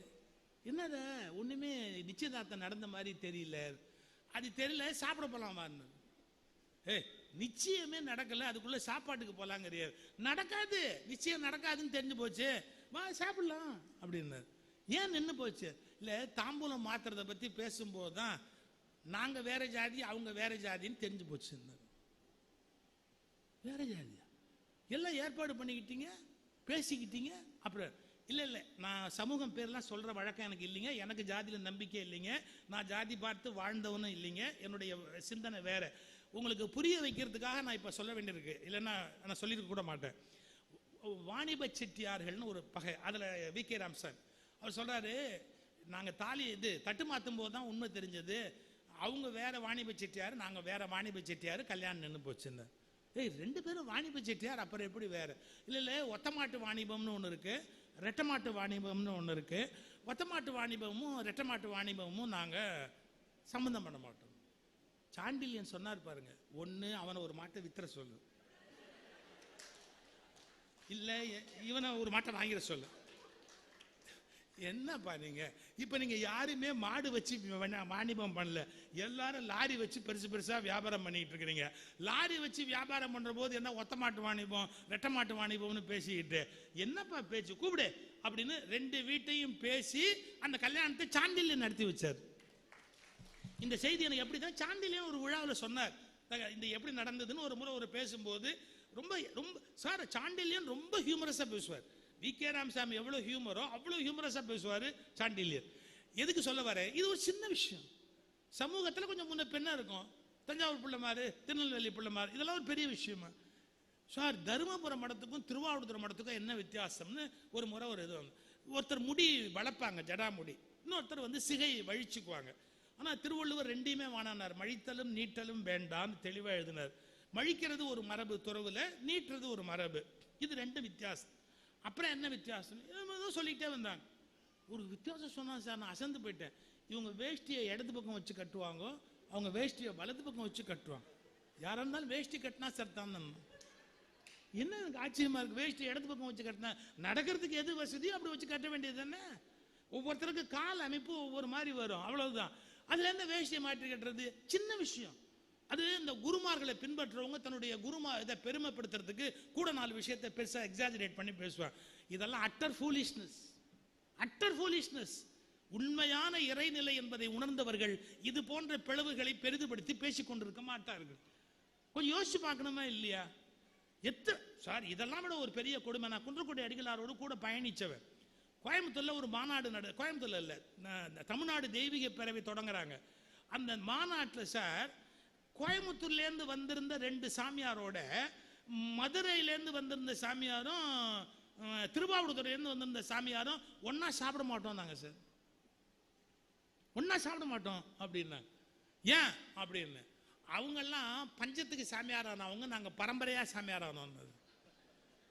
என்னத ஒண்ணுமே நிச்சயதார்த்தம் நடந்த மாதிரி தெரியல. அது தெரியல, சாப்பிட போலாமான்னு. நிச்சயமே நடக்கல, அதுக்குள்ள சாப்பாட்டுக்கு போலாங்க. நடக்காது, நிச்சயம் நடக்காதுன்னு தெரிஞ்சு போச்சு, வா சாப்பிடலாம் அப்படின்னாரு. ஏன் நின்று போச்சு? இல்ல, தாம்பூலம் மாத்துறத பத்தி பேசும்போது தான் நாங்க வேற ஜாதி அவங்க வேற ஜாதின்னு தெரிஞ்சு போச்சு. வேற ஜாதியா? எல்லாம் ஏற்பாடு பண்ணிக்கிட்டீங்க, பேசிக்கிட்டீங்க, அப்புறம் இல்ல நான் சமூகம் பேர்லாம் சொல்ற வழக்கம் எனக்கு இல்லைங்க, எனக்கு ஜாதியில நம்பிக்கை இல்லைங்க, நான் ஜாதி பார்த்து வாழ்ந்தவனும் இல்லைங்க, என்னுடைய சிந்தனை வேற. உங்களுக்கு புரிய வைக்கிறதுக்காக நான் இப்ப சொல்ல வேண்டியிருக்கு, இல்லைன்னா நான் சொல்லியிருக்க கூட மாட்டேன். வாணிப செட்டியார்கள்னு ஒரு பகை, அதுல வி.கே. ராமசாமி அவர் சொல்றாரு, நாங்க தாலி தட்டு மாத்தும் போது தான் உண்மை தெரிஞ்சது, அவங்க வேற வாணிப செட்டியார், நாங்க வேற வாணிப செட்டியார், கல்யாணம் நின்று போச்சுன்னு. 2 பேரும் வாணிப செட்டியார், அப்புறம் எப்படி வேற? இல்ல ஒத்தமாட்டு வாணிபம்னு ஒண்ணு இருக்கு, ரெட்டமாட்டு வாணிபம்னு ஒண்ணு இருக்கு. ஒத்தமாட்டு வாணிபமும் ரெட்டமாட்டு வாணிபமும் நாங்க சம்பந்தம் பண்ண மாட்டோம். சாண்டில்யன் சொன்னார் பாருங்க, ஒண்ணு அவனை ஒரு மாட்டை வித்துற சொல்லு, இல்ல இவனை ஒரு மாட்டை வாங்கிட சொல்லு. என்னப்பா நீங்க இப்ப நீங்க யாருமே மாடு வச்சு வாணிபம் பண்ணல, எல்லாரும் லாரி வச்சு பெருசு பெருசா வியாபாரம் பண்ணிட்டு இருக்கிறீங்க. லாரி வச்சு வியாபாரம் பண்ற போது என்ன ஒத்த மாட்டு வாணிபம் ரெட்ட மாட்டு வாணிபம்னு பேசிக்கிட்டு என்னப்பா பேச்சு, கூப்பிடு அப்படின்னு 2 வீட்டையும் பேசி அந்த கல்யாணத்தை சாண்டில்யன் நடத்தி வச்சார். இந்த செய்தி எனக்கு எப்படிதான் சாண்டில்யன் ஒரு விழாவில் சொன்னார், இந்த எப்படி நடந்ததுன்னு ஒரு முறை ஒரு பேசும்போது. ரொம்ப ரொம்ப சார், சாண்டில்யன் ரொம்ப ஹியூமரஸா பேசுவார். வி.கே. ராமசாமி எவ்வளவு ஹியூமரோ அவ்வளவு ஹியூமரஸா பேசுவாரு சாண்டில்யன். எதுக்கு சொல்ல வர, இது ஒரு சின்ன விஷயம். சமூகத்தில் கொஞ்சம் முன்ன பெண்ணா இருக்கும், தஞ்சாவூர் பிள்ளைமாரு, திருநெல்வேலி பிள்ளைமாரு, இதெல்லாம் ஒரு பெரிய விஷயமா? சார், தருமபுரம் மடத்துக்கும் திருவாவூர் மடத்துக்கும் என்ன வித்தியாசம்னு ஒரு முறை ஒரு இது வந்து, ஒருத்தர் முடி வளர்ப்பாங்க ஜடாமுடி, இன்னொருத்தர் சிகை வழிச்சுக்குவாங்க. ஆனா திருவள்ளுவர் 2யுமே வானானார், மழித்தலும் நீட்டலும் வேண்டாம் தெளிவா எழுதினார். மழிக்கிறது ஒரு மரபு துறவுல, நீட்டுறது ஒரு மரபு, இது 2 வித்தியாசம். அப்புறம் என்ன வித்தியாசம் சொல்லிக்கிட்டே வந்தாங்க. ஒரு வித்தியாசம் சொன்னா சார், நான் அசந்து போயிட்டேன். இவங்க வேஷ்டியை இடது பக்கம் வச்சு கட்டுவாங்க, அவங்க வேஷ்டியை வலது பக்கம் வச்சு கட்டுவாங்க. யாரா இருந்தாலும் வேஷ்டி கட்டினா சார் தான். என்ன எனக்கு ஆச்சரியமா இருக்கு, வேஷ்டி இடது பக்கம் வச்சு கட்டினா நடக்கிறதுக்கு எது வசதியோ அப்படி வச்சு கட்ட வேண்டியது தானே. ஒவ்வொருத்தருக்கு கால் அமைப்பு ஒவ்வொரு மாதிரி வரும், அவ்வளவுதான். அதுல இருந்து வேஷ்டியை மாற்றி கட்டுறது சின்ன விஷயம். அது இந்த குருமார்களை பின்பற்றுறவங்க தன்னுடைய குருமா இதை பெருமைப்படுத்துறதுக்கு கூட 4 விஷயத்தை பெருசா எக்ஸாஜரேட் பண்ணி பேசுவாங்க. இதெல்லாம் அட்டர் ஃபூலிஷ்னஸ், அட்டர் ஃபூலிஷ்னஸ். உண்மையான இறைநிலை என்பதை உணர்ந்தவர்கள் இது போன்ற பிளவுகளை பெரிதுபடுத்தி பேசிக் கொண்டிருக்க மாட்டார்கள். கொஞ்சம் யோசிச்சு பார்க்கணுமா இல்லையா? சார், இதெல்லாம் விட ஒரு பெரிய கொடுமை. நான் குன்றக்குடி அடிகளாரோடு கூட பயணிச்சவர். கோயம்புத்தூர்ல ஒரு மாநாடு கோயம்புத்தூர்ல இல்ல, தமிழ்நாடு தெய்வீக பேரவை தொடங்குறாங்க. அந்த மாநாட்டில் சார் கோயம்புத்தூர்லேருந்து வந்திருந்த 2 சாமியாரோட மதுரையிலேருந்து வந்திருந்த சாமியாரும் திருவாவூர்துறையிலேருந்து வந்திருந்த சாமியாரும் ஒன்னா சாப்பிட மாட்டோம் தாங்க சார். ஒன்னா சாப்பிட மாட்டோம் அப்படின்னாங்க. ஏன் அப்படின்னு, அவங்கெல்லாம் பஞ்சத்துக்கு சாமியாரானவங்க, நாங்கள் பரம்பரையாக சாமியாரானோம்.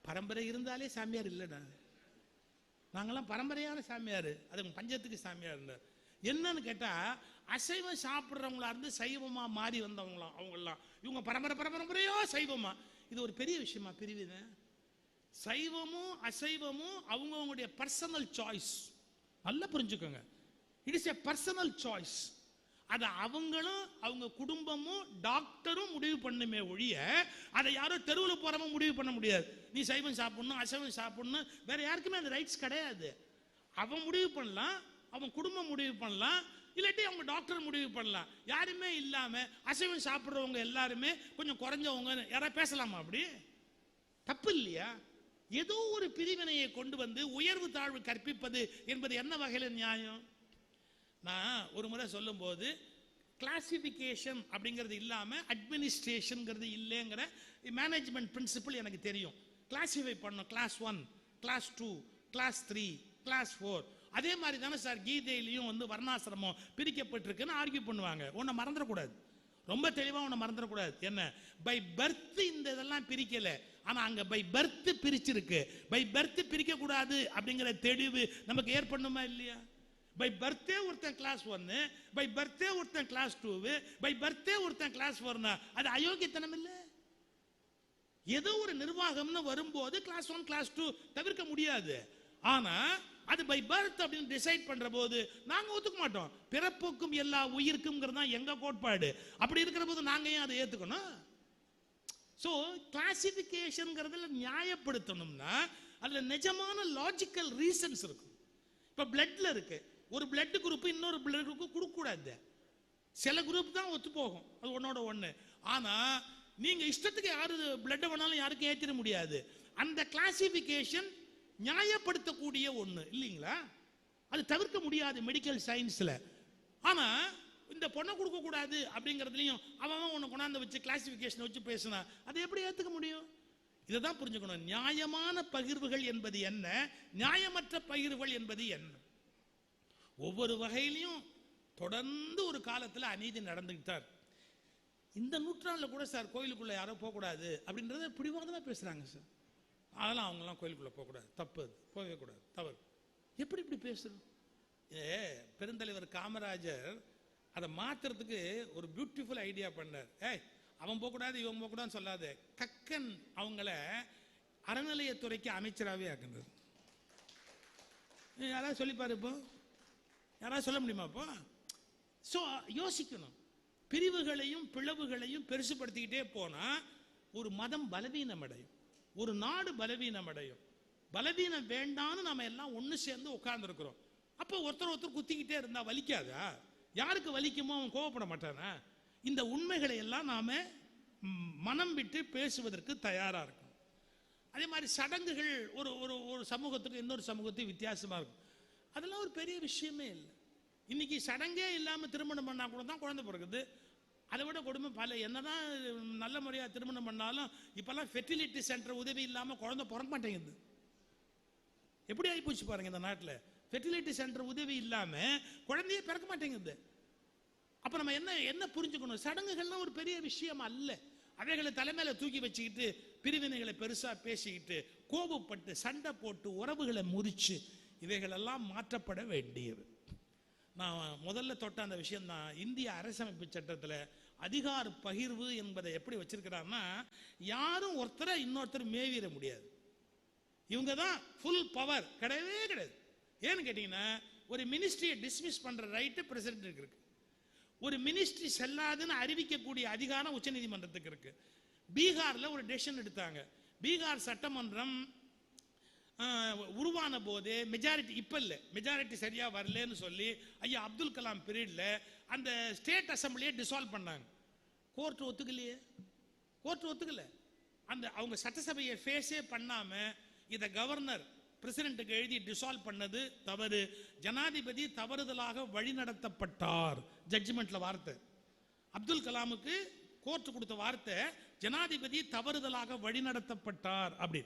பரம்பரை இருந்தாலே சாமியார் இல்லைடா, நாங்கெல்லாம் பரம்பரையான சாமியார், அது பஞ்சத்துக்கு சாமியார் இருந்தார். என்னன்னு கேட்டால் அசைவம் சாப்பிட்றவங்களா இருந்து சைவமாக மாறி வந்தவங்களாம் அவங்கெல்லாம். இவங்க பரம்பரையோ சைவமா, இது ஒரு பெரிய விஷயமா பிரிவினை. சைவமும் அசைவமும் அவங்களுடைய பர்சனல் சாய்ஸ், நல்லா புரிஞ்சுக்கோங்க. It is a personal choice. அதை அவங்களும் அவங்க குடும்பமும் டாக்டரும் முடிவு பண்ணுமே ஒழிய அதை யாரோ தெருவில் போறவங்க முடிவு பண்ண முடியாது. நீ சைவம் சாப்பிடணும் அசைவம் சாப்பிடணும், வேற யாருக்குமே அந்த ரைட்ஸ் கிடையாது. அவன் முடிவு பண்ணலாம், அவன் குடும்பம் முடிவு பண்ணலாம், இல்லாட்டி அவங்க டாக்டர் முடிவு பண்ணலாம். யாருமே இல்லாம அசைவம் சாப்பிட்றவங்க எல்லாருமே கொஞ்சம் குறைஞ்சவங்க யாராவது பேசலாமா? அப்படி தப்பு இல்லையா? ஏதோ ஒரு பிரிவினையை கொண்டு வந்து உயர்வு தாழ்வு கற்பிப்பது என்பது என்ன வகையில் நியாயம்? நான் ஒரு முறை சொல்லும் போது கிளாசிபிகேஷன் அப்படிங்கிறது இல்லாமல் அட்மினிஸ்ட்ரேஷன்ங்கிறது இல்லைங்கிற மேனேஜ்மெண்ட் பிரின்சிபிள் எனக்கு தெரியும். கிளாசிஃபை பண்ணோம், கிளாஸ் 1, கிளாஸ் 2, கிளாஸ் 3, கிளாஸ் 4. அதே மாதிரி தானே சார் கீதையிலையும் வந்து வர்ணாசிரமம் பிரிக்கப்பட்டிருக்குன்னு ஆர்கியூ பண்ணுவாங்க. ஒன்றை மறந்துடக்கூடாது, ரொம்ப தெளிவாக ஒன்று மறந்துடக்கூடாது. என்ன, பை பர்த் இந்த இதெல்லாம் பிரிக்கலை, ஆனால் அங்கே பை பர்த் பிரிச்சிருக்கு. பை பர்த் பிரிக்கக்கூடாது அப்படிங்கிற தெளிவு நமக்கு ஏற்படணுமா இல்லையா? பை பர்த்தே ஒருத்தன் கிளாஸ் 1, பை பர்த்தே ஒருத்தன் கிளாஸ் 2, பை பர்த்தே ஒருத்தன் கிளாஸ் 4, அது அயோக்கியத்தனம் இல்லை? ஏதோ ஒரு நிர்வாகம்னு வரும்போது கிளாஸ் 1 கிளாஸ் 2 தவிர்க்க முடியாது. ஆனா அது பை பர்த் அப்படின்னு டிசைட் பண்ற போது நாங்க ஒத்துக்க மாட்டோம். பிறப்புக்கும் எல்லா உயிருக்கும் தான் எங்க கோட்பாடு. அப்படி இருக்கிற போது நாங்க ஏன் அதை ஏத்துக்கணும்? ஸோ கிளாசிபிகேஷன்ங்கிறதுல நியாயப்படுத்தணும்னா அதுல நிஜமான லாஜிக்கல் ரீசன்ஸ் இருக்கும். இப்போ பிளட்ல இருக்கு, ஒரு பிளட் குரூப் இன்னொரு பிளட் குரூப் கொடுக்க கூடாது. சில குரூப் தான் ஒத்து போகும், அது ஒன்னோட ஒன்று. ஆனா நீங்க இஷ்டத்துக்கு யாரு பிளட் வேணாலும் யாருக்கும் ஏற்றிட முடியாது. அந்த கிளாசிபிகேஷன் நியாயப்படுத்தக்கூடிய ஒன்று இல்லைங்களா? அது தவிர்க்க முடியாது மெடிக்கல் சயின்ஸ்ல. ஆனா இந்த பொண்ணை கொடுக்க கூடாது அப்படிங்கிறதுலையும் அவன் ஒன்று கொண்டாந்து வச்சு கிளாசிபிகேஷன் வச்சு பேசினா அதை எப்படி ஏற்றுக்க முடியும்? இதை தான் புரிஞ்சுக்கணும். நியாயமான பகிர்வுகள் என்பது என்ன, நியாயமற்ற பகிர்வுகள் என்பது என்ன? ஒவ்வொரு வகையிலையும் தொடர்ந்து ஒரு காலத்தில் அநீதி நடந்துகிட்டார். இந்த நூற்றாண்டில் கூட சார் கோயிலுக்குள்ள யாரோ போகக்கூடாது அப்படின்றத பிடிவாதமாக பேசுறாங்க சார். அதெல்லாம் அவங்கெல்லாம் கோயிலுக்குள்ள போகக்கூடாது, தப்பு, அது போகவே கூடாது, தவறு. எப்படி இப்படி பேசுறோம்? பெருந்தலைவர் காமராஜர் அதை மாத்துறதுக்கு ஒரு பியூட்டிஃபுல் ஐடியா பண்ணார். அவன் போகக்கூடாது இவன் போகக்கூடாதுன்னு சொல்லாது, கக்கன் அவங்கள அறநிலையத்துறைக்கு அமைச்சராகவே ஆக்குறது. யாராவது சொல்லிப்பாரு இப்போ? யாராவது சொல்ல முடியுமா இப்போ? ஸோ யோசிக்கணும். பிரிவுகளையும் பிளவுகளையும் பெருசுப்படுத்திக்கிட்டே போனா ஒரு மதம் பலவீனம் அடையும், ஒரு நாடு பலவீனம் அடையும். பலவீனம் வேண்டான்னு நம்ம எல்லாம் ஒன்று சேர்ந்து உட்கார்ந்துருக்கிறோம். அப்போ ஒருத்தர் குத்திக்கிட்டே இருந்தா வலிக்காதா? யாருக்கு வலிக்குமோ அவன் கோவப்பட மாட்டானா? இந்த உண்மைகளை எல்லாம் நாம மனம் விட்டு பேசுவதற்கு தயாரா இருக்கும். அதே மாதிரி சடங்குகள் ஒரு ஒரு ஒரு சமூகத்துக்கு இன்னொரு சமூகத்துக்கு வித்தியாசமா இருக்கும். அதெல்லாம் ஒரு பெரிய விஷயமே இல்லை. இன்னைக்கு சடங்கே இல்லாம திருமணம் பண்ணா கூட தான் குழந்தை பிறகுது. அதை விட கொடுமை பல. என்னதான் நல்ல முறையா திருமணம் பண்ணாலும் இப்பெல்லாம் ஃபெர்டிலிட்டி சென்டர் உதவி இல்லாம குழந்தை பிறக்க மாட்டேங்குது. எப்படி ஆகி போச்சு பாருங்க இந்த நாட்டில். ஃபெர்டிலிட்டி சென்டர் உதவி இல்லாம குழந்தையே பிறக்க மாட்டேங்குது. அப்ப நம்ம என்ன புரிஞ்சுக்கணும்? சடங்குகள்லாம் ஒரு பெரிய விஷயம் அல்ல. அவைகளை தலைமையில தூக்கி வச்சுக்கிட்டு பிரிவினைகளை பெருசா பேசிக்கிட்டு கோபப்பட்டு சண்டை போட்டு உறவுகளை முறிச்சு இவைகளெல்லாம் மாற்றப்பட வேண்டியது. நான் முதல்ல தொட்ட அந்த விஷயம் தான். இந்திய அரசமைப்பு சட்டத்தில் அதிகார பகிர்வு என்பதை எப்படி வச்சிருக்கிறான்னா, யாரும் ஒருத்தரை இன்னொருத்தர் மேவிட முடியாது. இவங்க தான் ஃபுல் பவர், கிடையவே கிடையாது. ஏன்னு கேட்டீங்கன்னா, ஒரு மினிஸ்ட்ரியை டிஸ்மிஸ் பண்ற ரைட்டு பிரசிடென்ட் இருக்கு. ஒரு மினிஸ்ட்ரி செல்லாதுன்னு அறிவிக்கக்கூடிய அதிகாரம் உச்ச நீதிமன்றத்துக்கு இருக்கு. பீகார்ல ஒரு டெசிஷன் எடுத்தாங்க. பீகார் சட்டமன்றம் உருவான போது மெஜாரிட்டி இப்ப இல்ல, மெஜாரிட்டி சரியா வரலன்னு சொல்லி ஐயா அப்துல் கலாம் பீரியட்ல அந்த ஸ்டேட் அசம்பிளியை டிசால்வ் பண்ணாங்க. கோர்ட் ஒத்துக்கலையே, கோர்ட் ஒத்துக்கல. அந்த அவங்க சட்டசபையை ஃபேஸே பண்ணாம இதை கவர்னர் பிரசிடென்ட்டுக்கு எழுதி டிசால்வ் பண்ணது தவறு. ஜனாதிபதி தவறுதலாக வழிநடத்தப்பட்டார். ஜட்ஜ்மெண்ட்ல வார்த்தை. அப்துல் கலாமுக்கு கோர்ட் கொடுத்த வார்த்தை ஜனாதிபதி தவறுதலாக வழிநடத்தப்பட்டார் அப்படி.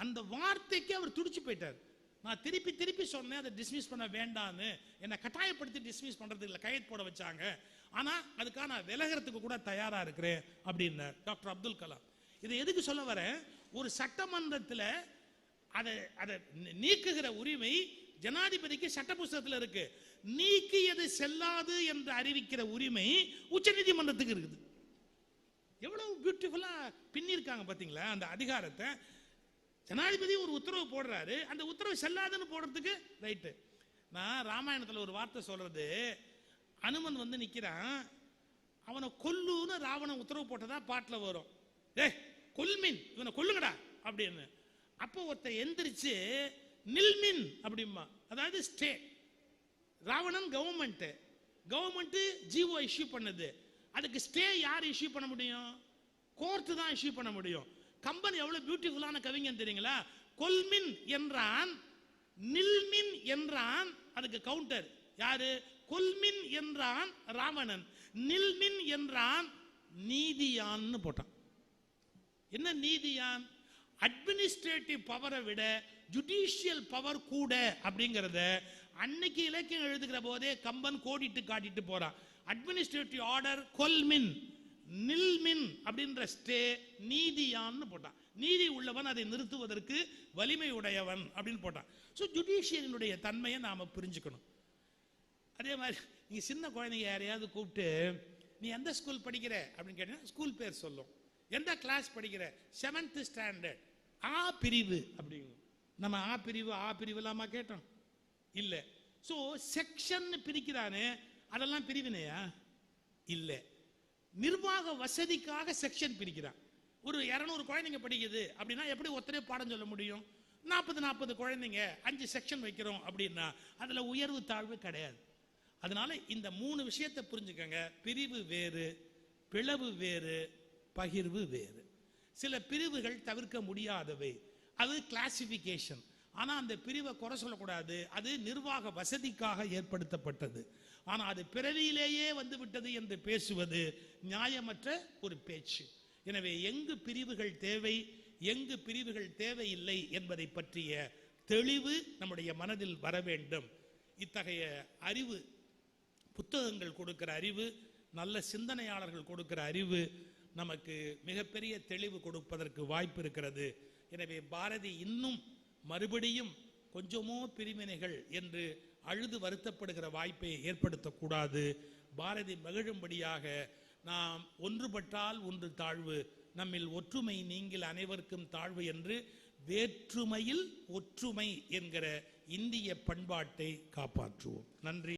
அந்த வார்த்தைக்கு அவர் துடிச்சு போயிட்டார். நான் திருப்பி திருப்பி சொன்னேன் அதை டிஸ்மிஸ் பண்ண வேண்டான்னு, என்னை கட்டாயப்படுத்தி டிஸ்மிஸ் பண்றது இல்லை, கையெழுத்து போட வச்சாங்க. ஆனா அதுக்காக நான் விலகிறதுக்கு கூட தயாரா இருக்கிறேன் அப்படின்னார் டாக்டர் அப்துல் கலாம். இதை எதுக்கு சொல்ல வரேன்? ஒரு சட்டமன்றத்தில் அதை நீக்குகிற உரிமை ஜனாதிபதிக்கு சட்ட புஸ்தகத்தில் இருக்கு. நீக்கியது செல்லாது என்று அறிவிக்கிற உரிமை உச்ச நீதிமன்றத்துக்கு இருக்குது. எவ்வளவு பியூட்டிஃபுல்லா பின்னிருக்காங்க பாத்தீங்களா அந்த அதிகாரத்தை. ஜனாதிபதி ஒரு உத்தரவு போடுறாரு, அந்த உத்தரவு செல்லாதுன்னு போடுறதுக்கு ரைட்டு. நான் ராமாயணத்தில் ஒரு வார்த்தை சொல்றது, அனுமன் வந்து நிக்கிறான், அவனை கொல்லுன்னு ராவணன் உத்தரவு போட்டதா பாட்டில் வரும். கொல்மின், இவனை கொல்லுங்கடா அப்படின்னு. அப்போ ஒருத்த எந்திரிச்சு நில்மின் அப்படிமா, அதாவது stay. Ravanan government GO issue பண்ணது, அதுக்கு ஸ்டே யார் இஷ்யூ பண்ண முடியும்? கோர்ட் தான் இஷ்யூ பண்ண முடியும். கம்பன் எவ்வளவு பியூட்டிஃபுல்லான கவிஞன் தெரியுங்களா? கொல்மின் என்றான், நில்மின் என்றான், அதுக்கு கவுண்டர் யாரு? கொல்மின் என்றான் ராவணன், நில்மின் என்றான் நீதியான்னு போட்டான். என்ன நீதியான்? அட்மினிஸ்ட்ரேட்டிவ் பவரை விட ஜுடிஷியல் பவர் கூட அப்படிங்கிறத அன்னைக்கு இலக்கியம் எழுதுகிற போதே கம்பன் கோடிட்டு காட்டிட்டு போறான். அட்மினிஸ்ட்ரேட்டிவ் ஆர்டர் கொல்மின், நில்மின் அப்படின்ற ஸ்டே நீதியான்னு போட்டான். நீதி உள்ளவன் அதை நிறுத்துவதற்கு வலிமை உடையவன் அப்படின்னு போட்டான். ஸோ ஜுடிஷியலினுடைய தன்மையை நாம புரிஞ்சுக்கணும். அதே மாதிரி நீங்க சின்ன குழந்தைங்க யாரையாவது கூப்பிட்டு நீ எந்த ஸ்கூல் படிக்கிற அப்படின்னு கேட்டீங்கன்னா ஸ்கூல் பேர் சொல்லும். எந்த கிளாஸ் படிக்கிற? 7th standard. ஆ பிரிவு அப்படிங்க. நம்ம ஆ பிரிவு இல்லாம கேட்டோம் இல்ல. ஸோ செக்ஷன் பிரிக்கிறானே, அதெல்லாம் பிரிவினையா? இல்லை. நிர்வாக வசதிக்காக செக்ஷன் பிரிக்கிறான். ஒரு 200 குழந்தைங்க படிக்குது அப்படின்னா எப்படி ஒருத்தரே பாடம் சொல்ல முடியும்? 40 குழந்தைங்க 5 செக்ஷன் வைக்கிறோம் அப்படின்னா அதுல உயர்வு தாழ்வு கிடையாது. அதனால இந்த 3 விஷயத்தை புரிஞ்சுக்கங்க. பிரிவு வேறு, பிளவு வேறு, பகிர்வு வேறு. சில பிரிவுகள் தவிர்க்க முடியாதவை, அது கிளாசிபிகேஷன். ஆனா அந்த பிரிவை குறை சொல்லக்கூடாது, அது நிர்வாக வசதிக்காக ஏற்படுத்தப்பட்டது. ஆனா அது பிறவியிலேயே வந்து விட்டது என்று பேசுவது நியாயமற்ற ஒரு பேச்சு. எனவே எங்கு பிரிவுகள் தேவை, எங்கு பிரிவுகள் தேவையில்லை என்பதை பற்றிய தெளிவு நம்முடைய மனதில் வர வேண்டும். இத்தகைய அறிவு, புத்தகங்கள் கொடுக்கிற அறிவு, நல்ல சிந்தனையாளர்கள் கொடுக்கிற அறிவு நமக்கு மிகப்பெரிய தெளிவு கொடுப்பதற்கு வாய்ப்பு இருக்கிறது. எனவே பாரதி இன்னும் மறுபடியும் கொஞ்சமோ பிரிவினைகள் என்று அழுது வருத்தப்படுகிற வாய்ப்பை ஏற்படுத்தக்கூடாது. பாரதி மகிழும்படியாக நாம் ஒன்றுபட்டால் ஒன்று தாழ்வு, நம்மில் ஒற்றுமை நீங்கள் அனைவருக்கும் தாழ்வு என்று வேற்றுமையில் ஒற்றுமை என்கிற இந்திய பண்பாட்டை காப்பாற்றுவோம். நன்றி.